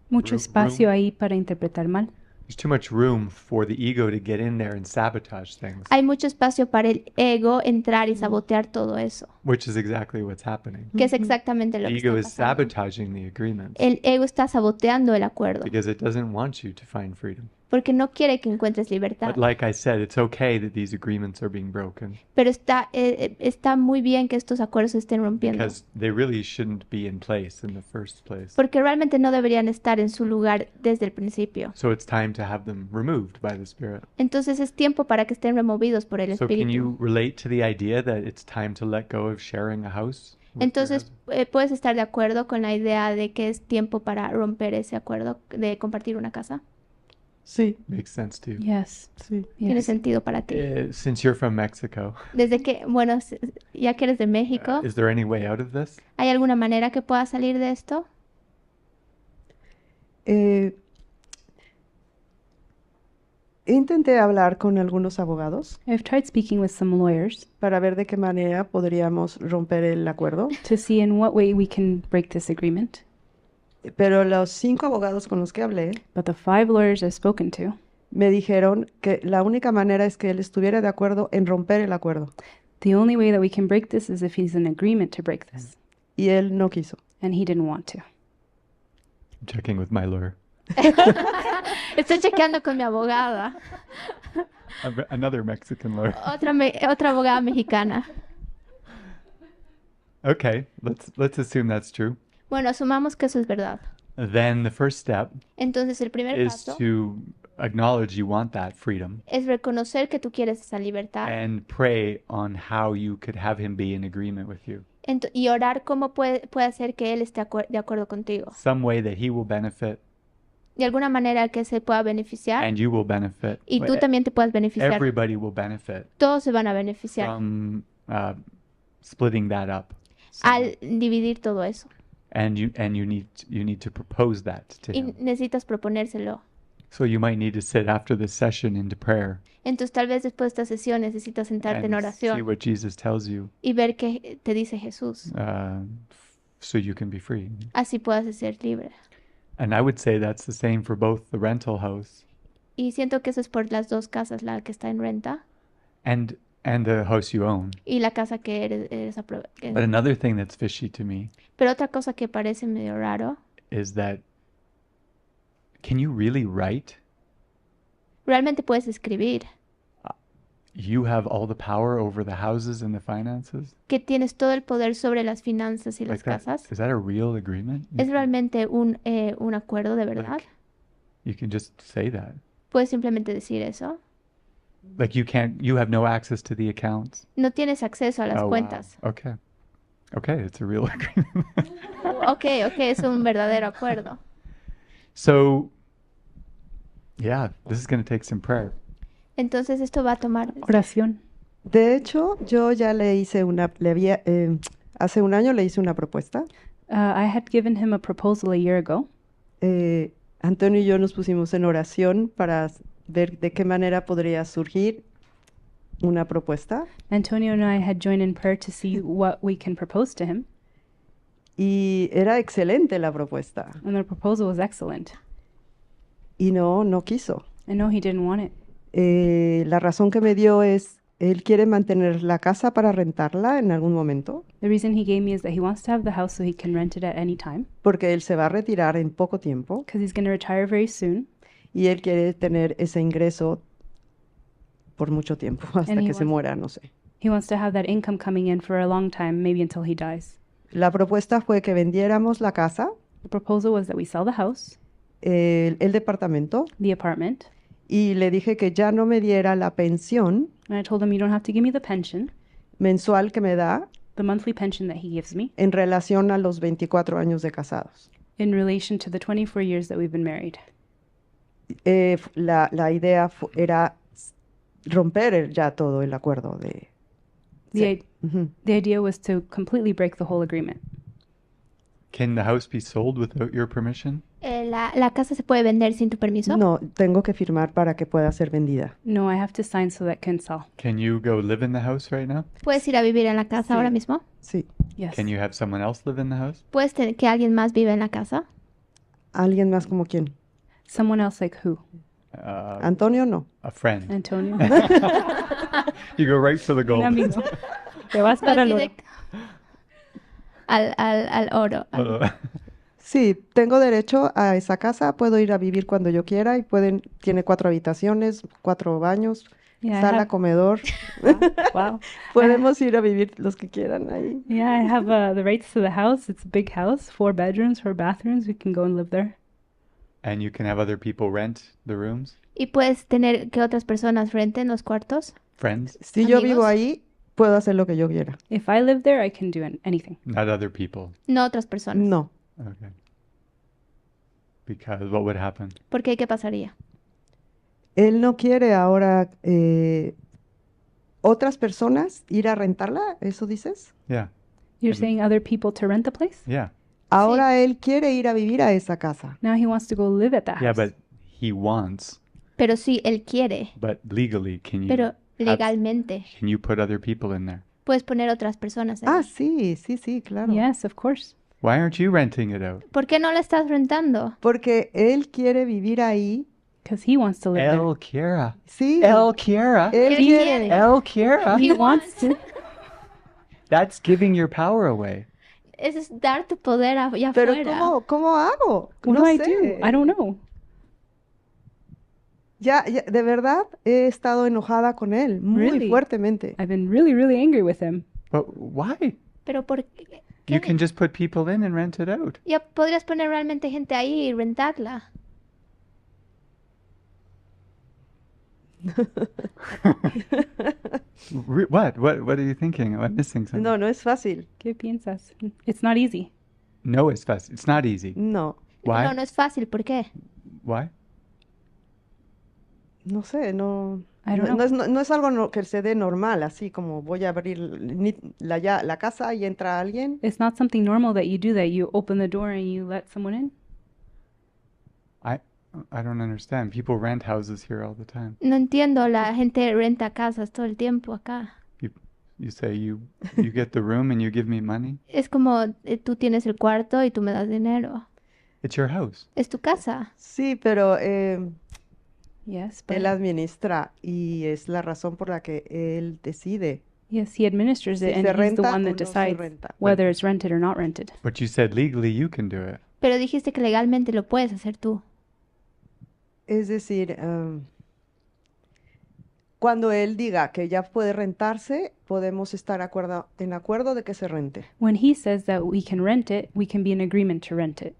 Mucho Room- espacio room. ahí para interpretar mal. There's too much room for the ego to get in there and sabotage things, hay mucho espacio para el ego entrar y sabotear todo eso, which is exactly what's happening. que es exactamente lo The que ego está is pasando. sabotaging the agreements El ego está saboteando el acuerdo because it doesn't want you to find freedom. porque no quiere que encuentres libertad. But like I said, it's okay that these agreements are being broken Pero está muy bien que estos acuerdos se estén rompiendo because they really shouldn't be in place in the first place. porque realmente no deberían estar en su lugar desde el principio. So it's time to have them removed by the Spirit. Entonces es tiempo para que estén removidos por el So can you espíritu. relate to the idea that it's time to let go of sharing a house? with your Entonces husband? puedes estar de acuerdo con la idea de que es tiempo para romper ese acuerdo de compartir una casa. Sí, Makes sense to you. Yes. sí. Tiene Yes. sentido para ti. Since you're from Mexico, Desde que, bueno, ya que eres de México, is there any way out of this? ¿hay alguna manera que pueda salir de esto? Eh, Intenté hablar con algunos abogados I've tried speaking with some lawyers para ver de qué manera podríamos romper el acuerdo, to see in what way we can break this agreement. pero los 5 abogados con los que hablé But the 5 lawyers I've spoken to, me dijeron que la única manera es que él estuviera de acuerdo en romper el acuerdo, the only way that we can break this is if he's in agreement to break this. y él no quiso. And he didn't want to. I'm checking with my lawyer. Estoy chequeando con mi abogada, Another Mexican lawyer. otra abogada mexicana. Okay, let's assume that's true. Bueno, asumamos que eso es verdad. Then the first step Entonces el primer is paso to acknowledge you want that freedom es reconocer que tú quieres esa libertad and pray on how you could have him be in agreement with you. y orar cómo puede hacer que él esté de acuerdo contigo. Some way that he will benefit De alguna manera que se pueda beneficiar and you will benefit. y tú también te puedas beneficiar. Everybody will benefit Todos se van a beneficiar from splitting that up. al dividir todo eso. And you need to propose that to Y him. necesitas proponérselo. So you might need to sit after this session into prayer Entonces tal vez después de esta sesión necesitas sentarte en and see oración what Jesus tells you, y ver qué te dice Jesús. so you can be free. Así puedas ser libre. And I would say that's the same for both the rental house Y siento que eso es por las dos casas, la que está en renta and the house you own. y la casa que eres But another thing that's fishy to me Pero otra cosa que parece medio raro, is that can you really write? realmente puedes escribir You have all the power over the houses and the finances? que tienes todo el poder sobre las finanzas y las Like that? casas. Is that a real agreement? ¿Es realmente un acuerdo de verdad? Like, you can just say that. Puedes simplemente decir eso. Like you have no access to the accounts. No tienes acceso a las Oh, wow. cuentas. Okay. Okay, it's a real agreement. Ok, es un verdadero acuerdo. So, yeah, this is going to take some prayer. Entonces esto va a tomar... Oración. De hecho, yo ya le hice hace un año le hice una propuesta. I had given him a proposal a year ago. Antonio y yo nos pusimos en oración para ver de qué manera podría surgir una propuesta. Antonio and I had joined in prayer to see what we can propose to him. Y era excelente la propuesta. And the proposal was excellent. Y no quiso. I know he didn't want it. La razón que me dio es, él quiere mantener la casa para rentarla en algún momento, The reason he gave me is that he wants to have the house so he can rent it at any time, porque él se va a retirar en poco tiempo because he's going to retire very soon. y él quiere tener ese ingreso por mucho tiempo, hasta And he que se wants- muera, no sé. He wants to have that income coming in for a long time, maybe until he dies. La propuesta fue que vendiéramos la casa, The proposal was that we sell the house, el departamento, the apartment, y le dije que ya no me diera la pensión and I told him, you don't have to give me the pension, mensual que me da the monthly pension that he gives me, en relación a los 24 años de casados. in relation to the 24 years that we've been married. La idea era romper ya todo el acuerdo de... The, Sí. Ujú. the idea was to completely break the whole agreement. Can the house be sold without your permission? ¿La casa se puede vender sin tu permiso? No, tengo que firmar para que pueda ser vendida. No, I have to sign so that can sell. Can you go live in the house right now? ¿Puedes ir a vivir en la casa Sí. ahora mismo? Sí. Yes. Can you have someone else live in the house? ¿Puedes tener que alguien más vive en la casa? ¿Alguien más como quién? Someone else like who? Antonio no. A friend. Antonio. You go right for the Un gold. amigo. Te vas para el oro. Al oro. Sí, tengo derecho a esa casa, puedo ir a vivir cuando yo quiera y tiene 4 habitaciones, 4 baños, Yeah, I sala, have- comedor. Wow. Podemos ir a vivir los que quieran ahí. Yeah, I have the rights to the house. It's a big house, 4 bedrooms, 4 bathrooms. We can go and live there. And you can have other people rent the rooms? ¿Y puedes tener que otras personas renten los cuartos? Friends? Si yo vivo ¿Amigos? ahí, puedo hacer lo que yo quiera. If I live there, I can do anything. Not other people. No otras personas. No, Okay. Because what would happen? ¿Por qué? ¿Qué pasaría? él no quiere ahora otras personas ir a rentarla, ¿eso dices? Yeah. You're Mhm. saying other people to rent the place? Yeah. Ahora él quiere ir a vivir a esa casa. Now he wants to go live at that Yeah, house. but he wants, Pero sí, él quiere. but legally, Pero legalmente. can you put other people in there? Puedes poner otras personas ahí. Ah, sí, claro. Yes, of course. Why aren't you renting it out? ¿Por qué no la estás rentando? Porque él quiere vivir ahí. Because he wants to live there. El quiera. Sí, El quiera. él Él quiere. quiere. El quiera. He wants to. That's giving your power away. Eso es dar tu poder allá Pero afuera. ¿cómo hago? What No do I sé. do? I don't know. Ya, de verdad he estado enojada con él muy Really? fuertemente. I've been really, really angry with him. But why? Pero ¿por qué? You can just put people in and rent it out. Ya podrías poner realmente gente ahí y rentarla. What? What are you thinking? I'm missing something. No es fácil. ¿Qué piensas? It's not easy. No, it's fast. It's not easy. No, Why? No, no es fácil. ¿Por qué? Why? no sé, no. I don't No, know. no es algo que se dé normal, así como voy a abrir la casa y entra alguien. It's not something normal that you do, that you open the door and you let someone in. I don't understand. People rent houses here all the time. No entiendo. La gente renta casas todo el tiempo acá. You say you get the room and you give me money. Es como tú tienes el cuarto y tú me das dinero. It's your house. Es tu casa. Sí, pero Yes, but él administra y es la razón por la que él decide yes, he administers si it, and se he's the renta one o that no se decides renta. whether it's rented or not rented. But you said legally you can do it. Pero dijiste que legalmente lo puedes hacer tú. Es decir, cuando él diga que ya puede rentarse, podemos estar en acuerdo de que se rente. When he says that we can rent it, we can be in agreement to rent it.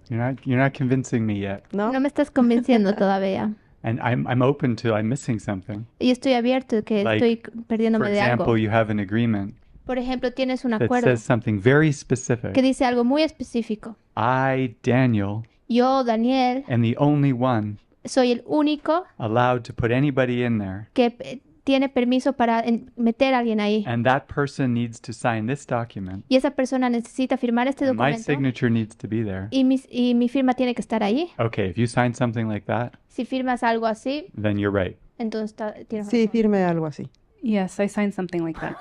You're not convincing me yet. ¿No? No me estás convenciendo todavía. And I'm open to I'm missing something. Y estoy abierto que Like, estoy For perdiéndome de algo. example, you have an agreement Por ejemplo, tienes un that acuerdo says something very specific. que dice algo muy específico. I, Daniel, Yo, Daniel, am the only one soy el único allowed to put anybody in there. que tiene permiso para meter a alguien ahí. And that person needs to sign this document. Y esa persona necesita firmar este And my documento. signature needs to be there. Y mi firma tiene que estar ahí. Okay, if you sign something like that, Si firmas algo así, then you're right. entonces tienes Sí, razón. firme algo así. Yes, I signed something like that.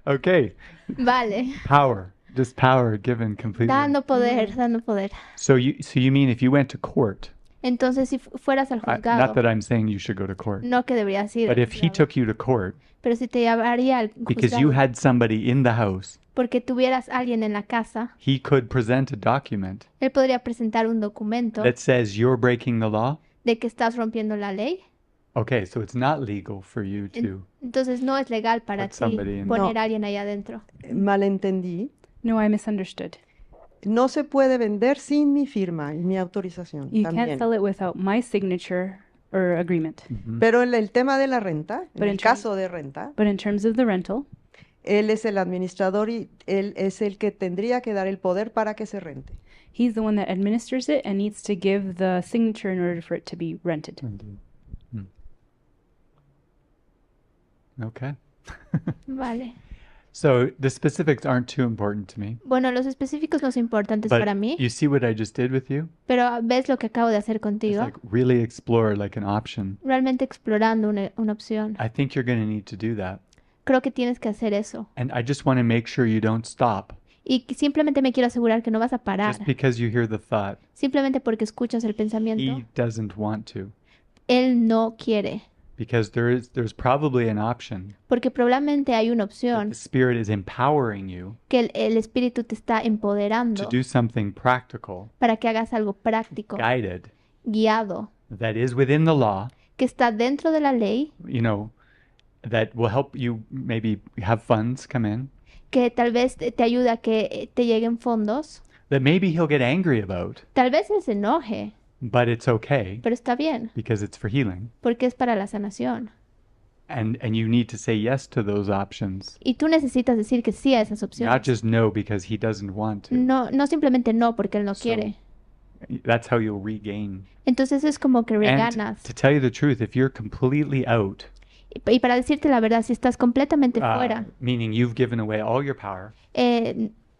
Okay, Vale. power. Just power given completely. Dando poder, dando poder. So you mean if you went to court, Entonces, si fueras al not juzgado, that I'm saying you should go to court, no que deberías ir, but if he took you to court pero si te llevaría al because you juzgado, had somebody in the house, porque tuvieras alguien en la casa, he could present a document él podría presentar un documento that says you're breaking the law. de que estás rompiendo la ley. Okay, so it's not legal for you to. Entonces no es legal para Put ti somebody in. poner No. a alguien ahí adentro. Malentendí. No, I misunderstood. No se puede vender sin mi firma y mi autorización You también. can't sell it without my signature or agreement. Mhm. Pero en el tema de la renta, en But el in caso de renta, But in terms of the rental, Él es el administrador y él es el que tendría que dar el poder para que se rente. He's the one that administers it and needs to give the signature in order for it to be rented. Indeed. Okay. Vale. So the specifics aren't too important to me. Bueno, los específicos no son importantes But para mí, you see what I just did with you? pero ves lo que acabo de hacer It's contigo. like really explore like an option. Realmente explorando una opción. I think you're going to need to do that. Creo que tienes que hacer eso. And I just want to make sure you don't stop Y simplemente me quiero asegurar que no vas a parar. just because you hear the thought. Simplemente porque escuchas el pensamiento. He doesn't want to, Él no quiere. because there's probably an option Porque probablemente hay una that opción the Spirit is empowering you que el Espíritu te está to empoderando do something practical, para que hagas algo práctico, guided, guiado, that is within the law, que está dentro de la ley, you know, that will help you maybe have funds come in, que tal vez te ayuda a que te lleguen fondos. that maybe he'll get angry about, Tal vez él se enoje, but it's okay pero está bien, because it's for healing. porque es para la sanación. And you need to say yes to those options, Y tú necesitas decir que sí a esas not opciones. just no because he doesn't want to. No, no simplemente no porque él no So, quiere. That's how you'll regain. Entonces es como que And reganas. to tell you the truth, if you're completely out, Y para decirte la verdad, si estás completamente fuera, meaning you've given away all your power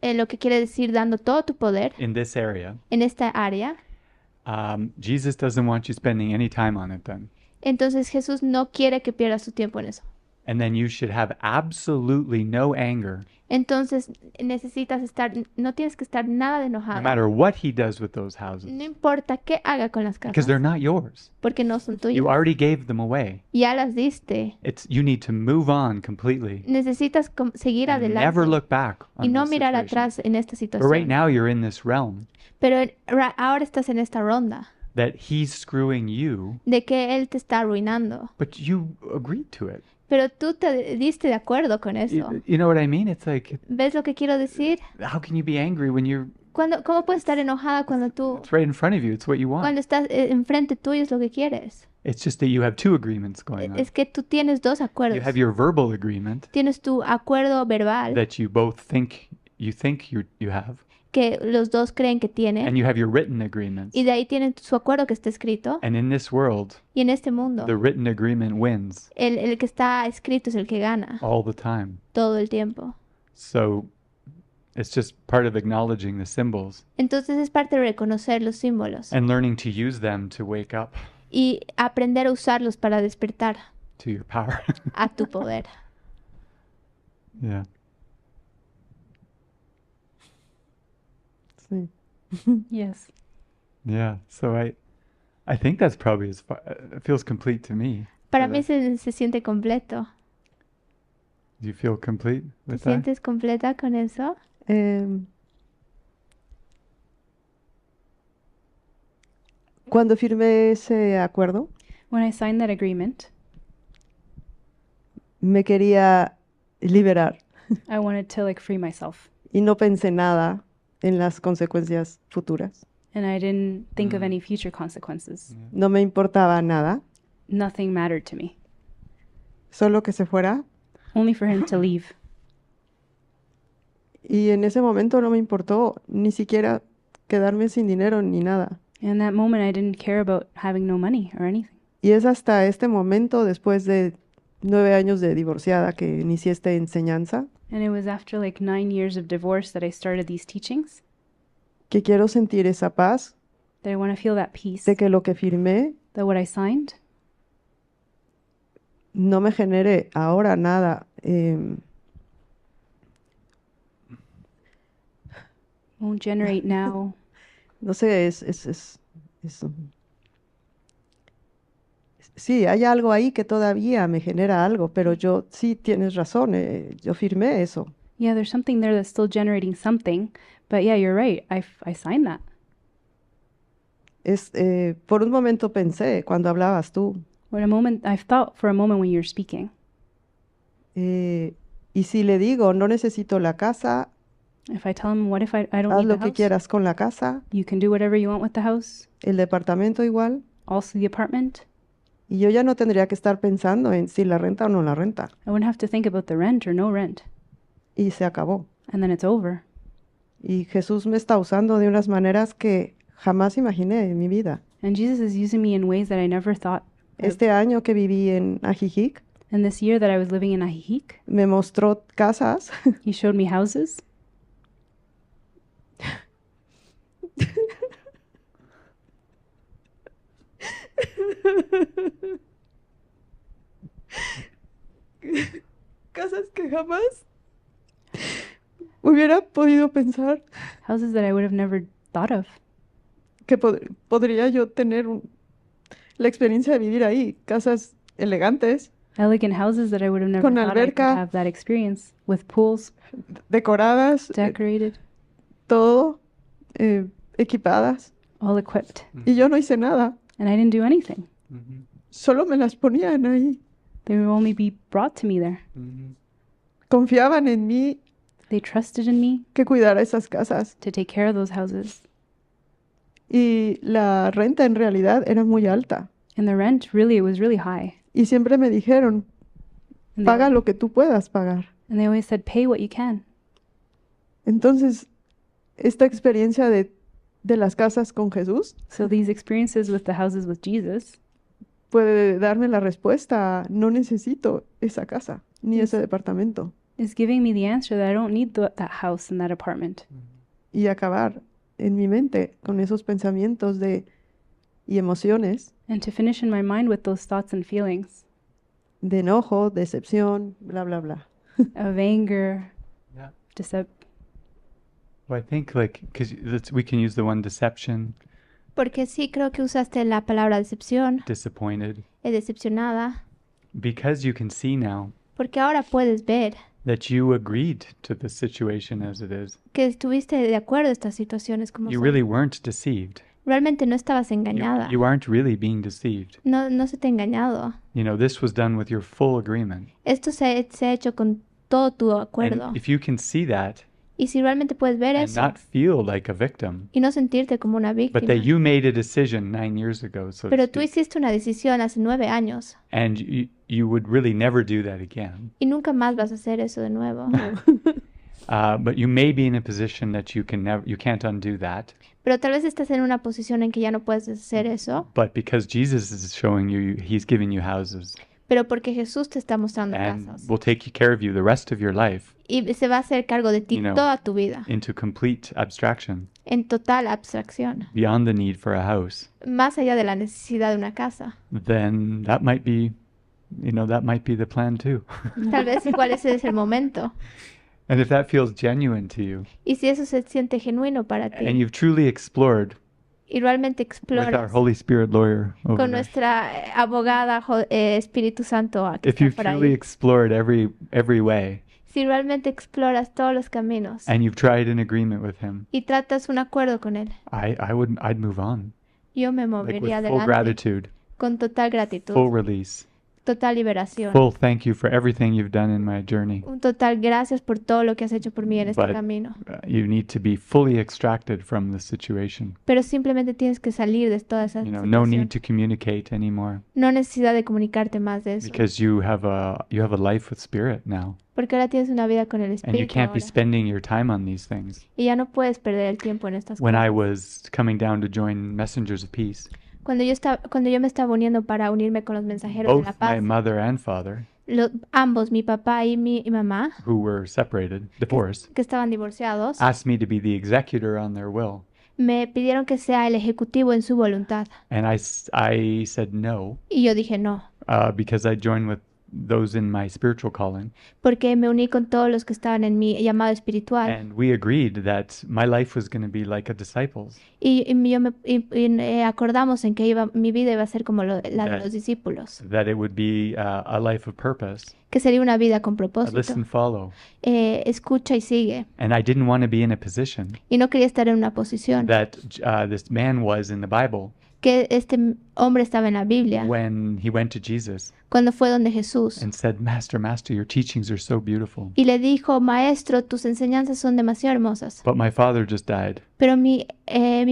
lo que quiere decir dando todo tu poder in this area, en esta área, Jesus doesn't want you spending any time on it then. entonces Jesús no quiere que pierdas tu tiempo en eso. And then you should have absolutely no anger, Entonces necesitas no tienes que estar nada de no enojado. matter what he does with those houses, No importa qué haga con las because casas, they're not yours. porque no son tuyas. You already gave them away. Ya las diste. You need to move on completely Necesitas seguir and adelante never look back y on no those mirar situations. atrás en esta But right situación. now you're in this realm Pero ahora estás en esta ronda that he's screwing you, de que él te está arruinando. but you agreed to it. Pero tú te diste de acuerdo con eso. You know what I mean? It's like, ¿Ves lo que quiero decir? how can you be angry when ¿Cómo puedes estar enojada cuando it's right in front of you? It's what you want. cuando estás enfrente tuyo es lo que quieres? It's just that you have two agreements going on. Es que tú tienes dos You acuerdos. have your verbal agreement Tienes tu acuerdo verbal that you both think you have, que los dos creen que tiene. and you have your written agreements. Y de ahí tienen su acuerdo que está escrito. And in this world, Y en este mundo, the written agreement wins el que está escrito es el que gana all the time. todo el tiempo. So it's just part of acknowledging the symbols Entonces es parte de reconocer los símbolos and learning to use them to wake up y aprender a usarlos para despertar to your power. a tu poder. Yeah. Sí. Yes. Yeah. So I think that's probably it feels complete to me. Para So mí se siente completo. Do you feel complete ¿Te with that? sientes completa con eso? Cuando firmé ese acuerdo, When I signed that agreement, me quería liberar I wanted to free myself. y no pensé nada en las consecuencias futuras. And I didn't think of any future consequences. No me importaba nada, Nothing mattered to me. solo que se fuera. Only for him to leave. Y en ese momento no me importó ni siquiera quedarme sin dinero ni nada. In that moment, I didn't care about having no money or anything. Y es hasta este momento, después de 9 años de divorciada, que inicié esta enseñanza, And it was after 9 years of divorce that I started these teachings, que quiero sentir esa paz that I want to feel that peace, de que lo que firmé that what I signed no me genere ahora nada. won't generate now. No sé, sí, hay algo ahí que todavía me genera algo, pero yo sí tienes razón, yo firmé eso. Yeah, there's something there that's still generating something, but yeah, you're right. I signed that. Por un momento pensé cuando hablabas tú, I thought for a moment when you were speaking, y si le digo, no necesito la casa, if I tell him, what if I don't haz need lo the que house? quieras con la casa, You can do whatever you want with the house, el departamento igual, also the apartment. y yo ya no tendría que estar pensando en si la renta o no la renta. I wouldn't have to think about the rent or no rent. y se acabó. and then it's over. Y Jesús me está usando de unas maneras que jamás imaginé en mi vida. And Jesus is using me in ways that I never thought. Este año que viví en Ajijic, And this year that I was living in Ajijic, me mostró casas he showed me houses casas que jamás hubiera podido pensar houses that I would have never thought of. que podría yo tener la experiencia de vivir ahí. Casas elegantes, Elegant houses that I would have never Con thought I could alberca. have that experience, with pools decoradas, decorated, todo, equipadas. all equipped. Y yo no hice nada. And I didn't do anything. Mm-hmm. Solo me las ponían ahí. They would only be brought to me there. Mm-hmm. Confiaban en mí They trusted in me que cuidara esas casas. to take care of those houses. Y la renta en realidad era muy alta. And the rent, really, it was really high. Y siempre me dijeron, And paga they, lo que tú puedas pagar. and they always said, pay what you can. Entonces, esta experiencia de las casas con Jesús So these experiences with the houses with Jesus puede darme la respuesta, a, no necesito esa casa ni Yes. ese departamento. is giving me the answer that I don't need that house and that apartment. Y acabar en mi mente con esos pensamientos y emociones And to finish in my mind with those thoughts and feelings de enojo, decepción, bla, bla, bla. of anger, Yeah. Well, I think because we can use the one deception, Porque sí creo que usaste la palabra decepción, disappointed, decepcionada, because you can see now porque ahora puedes ver that you agreed to the situation as it is. que estuviste de acuerdo a estas situaciones como You son. really weren't deceived. Realmente no estabas You, engañada. you aren't really being deceived. No se te ha engañado. You know, this was done with your full agreement. Esto se ha hecho con todo tu acuerdo. And if you can see that Y si realmente puedes ver and eso not feel like a victim, y no sentirte como una but víctima, that you made a decision 9 years ago, so to pero tú speak, hiciste una decisión hace 9 años and you would really never do that again. y nunca más vas a hacer eso de nuevo. But you may be in a position that you can't undo that. Pero tal vez estás en una posición en que ya no puedes hacer eso, But because Jesus is showing you, He's giving you houses, pero porque Jesús te está mostrando and casas will take care of you the rest of your life y se va a hacer cargo de ti You know. toda tu vida, into complete abstraction, en total abstracción, beyond the need for a house. más allá de la necesidad de una casa. Then that might be the plan too. Tal vez igual ese es el momento. And if that feels genuine to you, Y si eso se siente genuino para ti and you've truly explored y realmente with our exploras Holy Spirit lawyer over con there, nuestra abogada Espíritu Santo que if está you've por truly ahí, explored every way, si realmente exploras todos los caminos and you've tried an agreement with Him, y tratas un acuerdo con él, I'd move on, yo me like with movería full adelante gratitude, con total gratitud, full release, total liberación, full thank you for everything you've done in my journey. un total gracias por todo lo que has hecho por mí en este But camino. you need to be fully extracted from the situation. Pero simplemente tienes que salir de toda esa No need situación. to communicate anymore, No necesidad de comunicarte más de eso, because you have a life with Spirit now, porque ahora tienes una vida con el and you Espíritu can't be ahora, spending your time on these things. y ya no puedes perder el tiempo en estas When I cosas. was coming down to join Messengers of Peace, Cuando yo me estaba uniendo para unirme con los mensajeros de both la my paz, mother and father, ambos, mi papá y mi mamá, who were separated, divorced, que estaban divorciados, asked me to be the executor on their will. me pidieron que sea el ejecutivo en su voluntad. And I said no, Y yo dije no, because I joined with those in my spiritual calling. porque me uní con todos los que estaban en mi llamado espiritual. And we agreed that my life was going to be like a disciple's, Acordamos en que mi vida iba a ser como la de That- los discípulos, that it would be a life of purpose, que sería una vida con a propósito. listen, follow. Escucha y sigue. And I didn't want to be in a position Y no quería estar en una posición that this man was in the Bible que este hombre estaba en la Biblia when he went to Jesus cuando fue donde Jesús and said, Master, your teachings are so beautiful. y le dijo, maestro, tus enseñanzas son demasiado hermosas, But my father just died. pero mi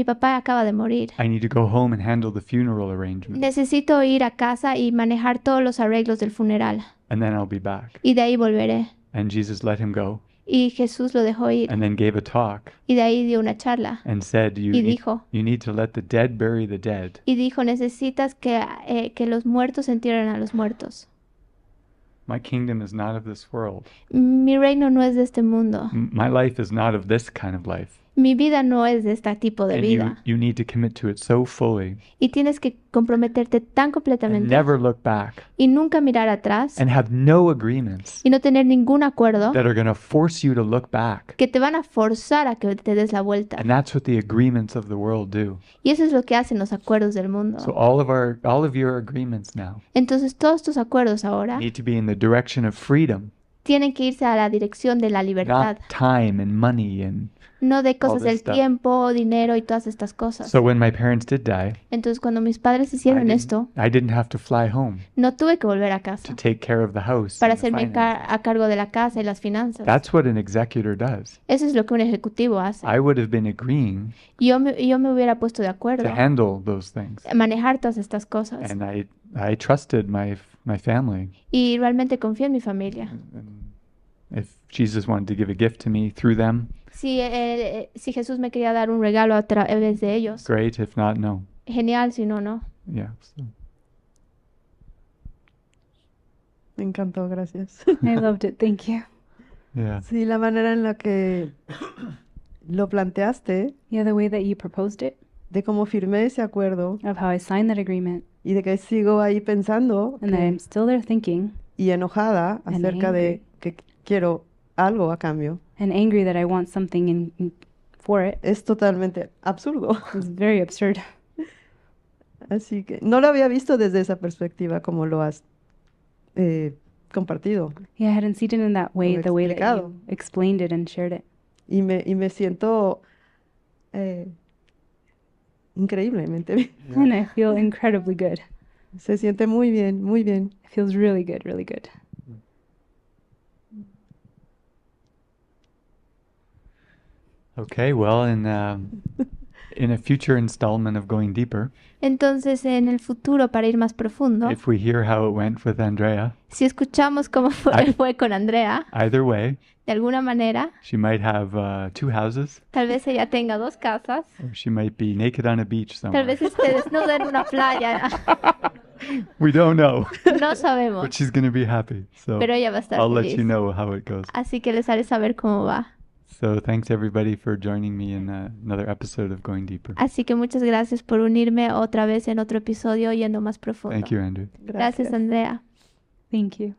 papá acaba de morir. I need to go home and handle the funeral arrangements, Necesito ir a casa y manejar todos los arreglos del funeral and then I'll be back. y de ahí volveré. And Jesus let him go. Y Jesús lo dejó ir. and then gave a talk Y de ahí dio una charla. and said, Y dijo, you need to let the dead bury the dead. necesitas que los muertos entierren a los muertos. My kingdom is not of this world. Mi reino no es de este mundo. My life is not of this kind of life. Mi vida no es de este tipo de And vida. you need to commit to it so fully Y tienes que comprometerte tan and completamente never look back y nunca mirar atrás and have no agreements y no tener ningún acuerdo that are going to force you to look back. que te van a forzar a que te des la vuelta. And that's what the agreements of the world do. Y eso es lo que hacen los acuerdos del mundo. So all of your agreements now Entonces todos tus acuerdos ahora need to be in the direction of freedom, tienen que irse a la dirección de la libertad, not time and money and no de cosas this del stuff. tiempo, dinero y todas estas cosas. so when my parents did die, Entonces cuando mis padres hicieron esto, I didn't have to fly home no tuve que volver a to casa take care of the house para and the hacerme finances. a cargo de la casa y las finanzas. That's what an executor does. Eso es lo que un ejecutivo hace. I would have been agreeing Yo me hubiera puesto de acuerdo to handle those things. a manejar todas estas cosas. And I trusted my family. Y realmente confío en mi familia. And if Jesus wanted to give a gift to me through them, Si Jesús me quería dar un regalo a través de ellos, great. If not, no. genial, si no, no. Yeah. So. Me encantó, gracias. I loved it. Thank you. Yeah. Sí, la manera en la que lo planteaste, Yeah, the way that you proposed it, de cómo firmé ese acuerdo of how I signed that agreement, y de que sigo ahí pensando and that I'm still there thinking y enojada And acerca de angry. que quiero algo a cambio, and angry that I want something for it. es totalmente absurdo. It's very absurd. Así que no lo había visto desde esa perspectiva como lo has compartido. Yeah, I hadn't seen it in that way, Como the way that explicado. you explained it and shared it. Y me siento increíblemente bien. And I feel incredibly good. Se siente muy bien, muy bien. It feels really good, really good. Okay. Well, in a future installment of Going Deeper, Entonces, en el futuro, para ir más profundo, if we hear how it went with Andrea, si escuchamos cómo fue con Andrea, either way, de alguna manera, she might have 2 houses, tal vez ella tenga 2 casas, or she might be naked on a beach tal somewhere. vez esté desnuda en una playa, We don't know, no sabemos, but she's going to be happy. So pero ella va a estar I'll let feliz. you know how it goes. Así que les haré saber cómo va. So thanks everybody for joining me in another episode of Going Deeper. Así que muchas gracias por unirme otra vez en otro episodio yendo más profundo. Thank you, Andrew. Gracias, Andrea. Thank you.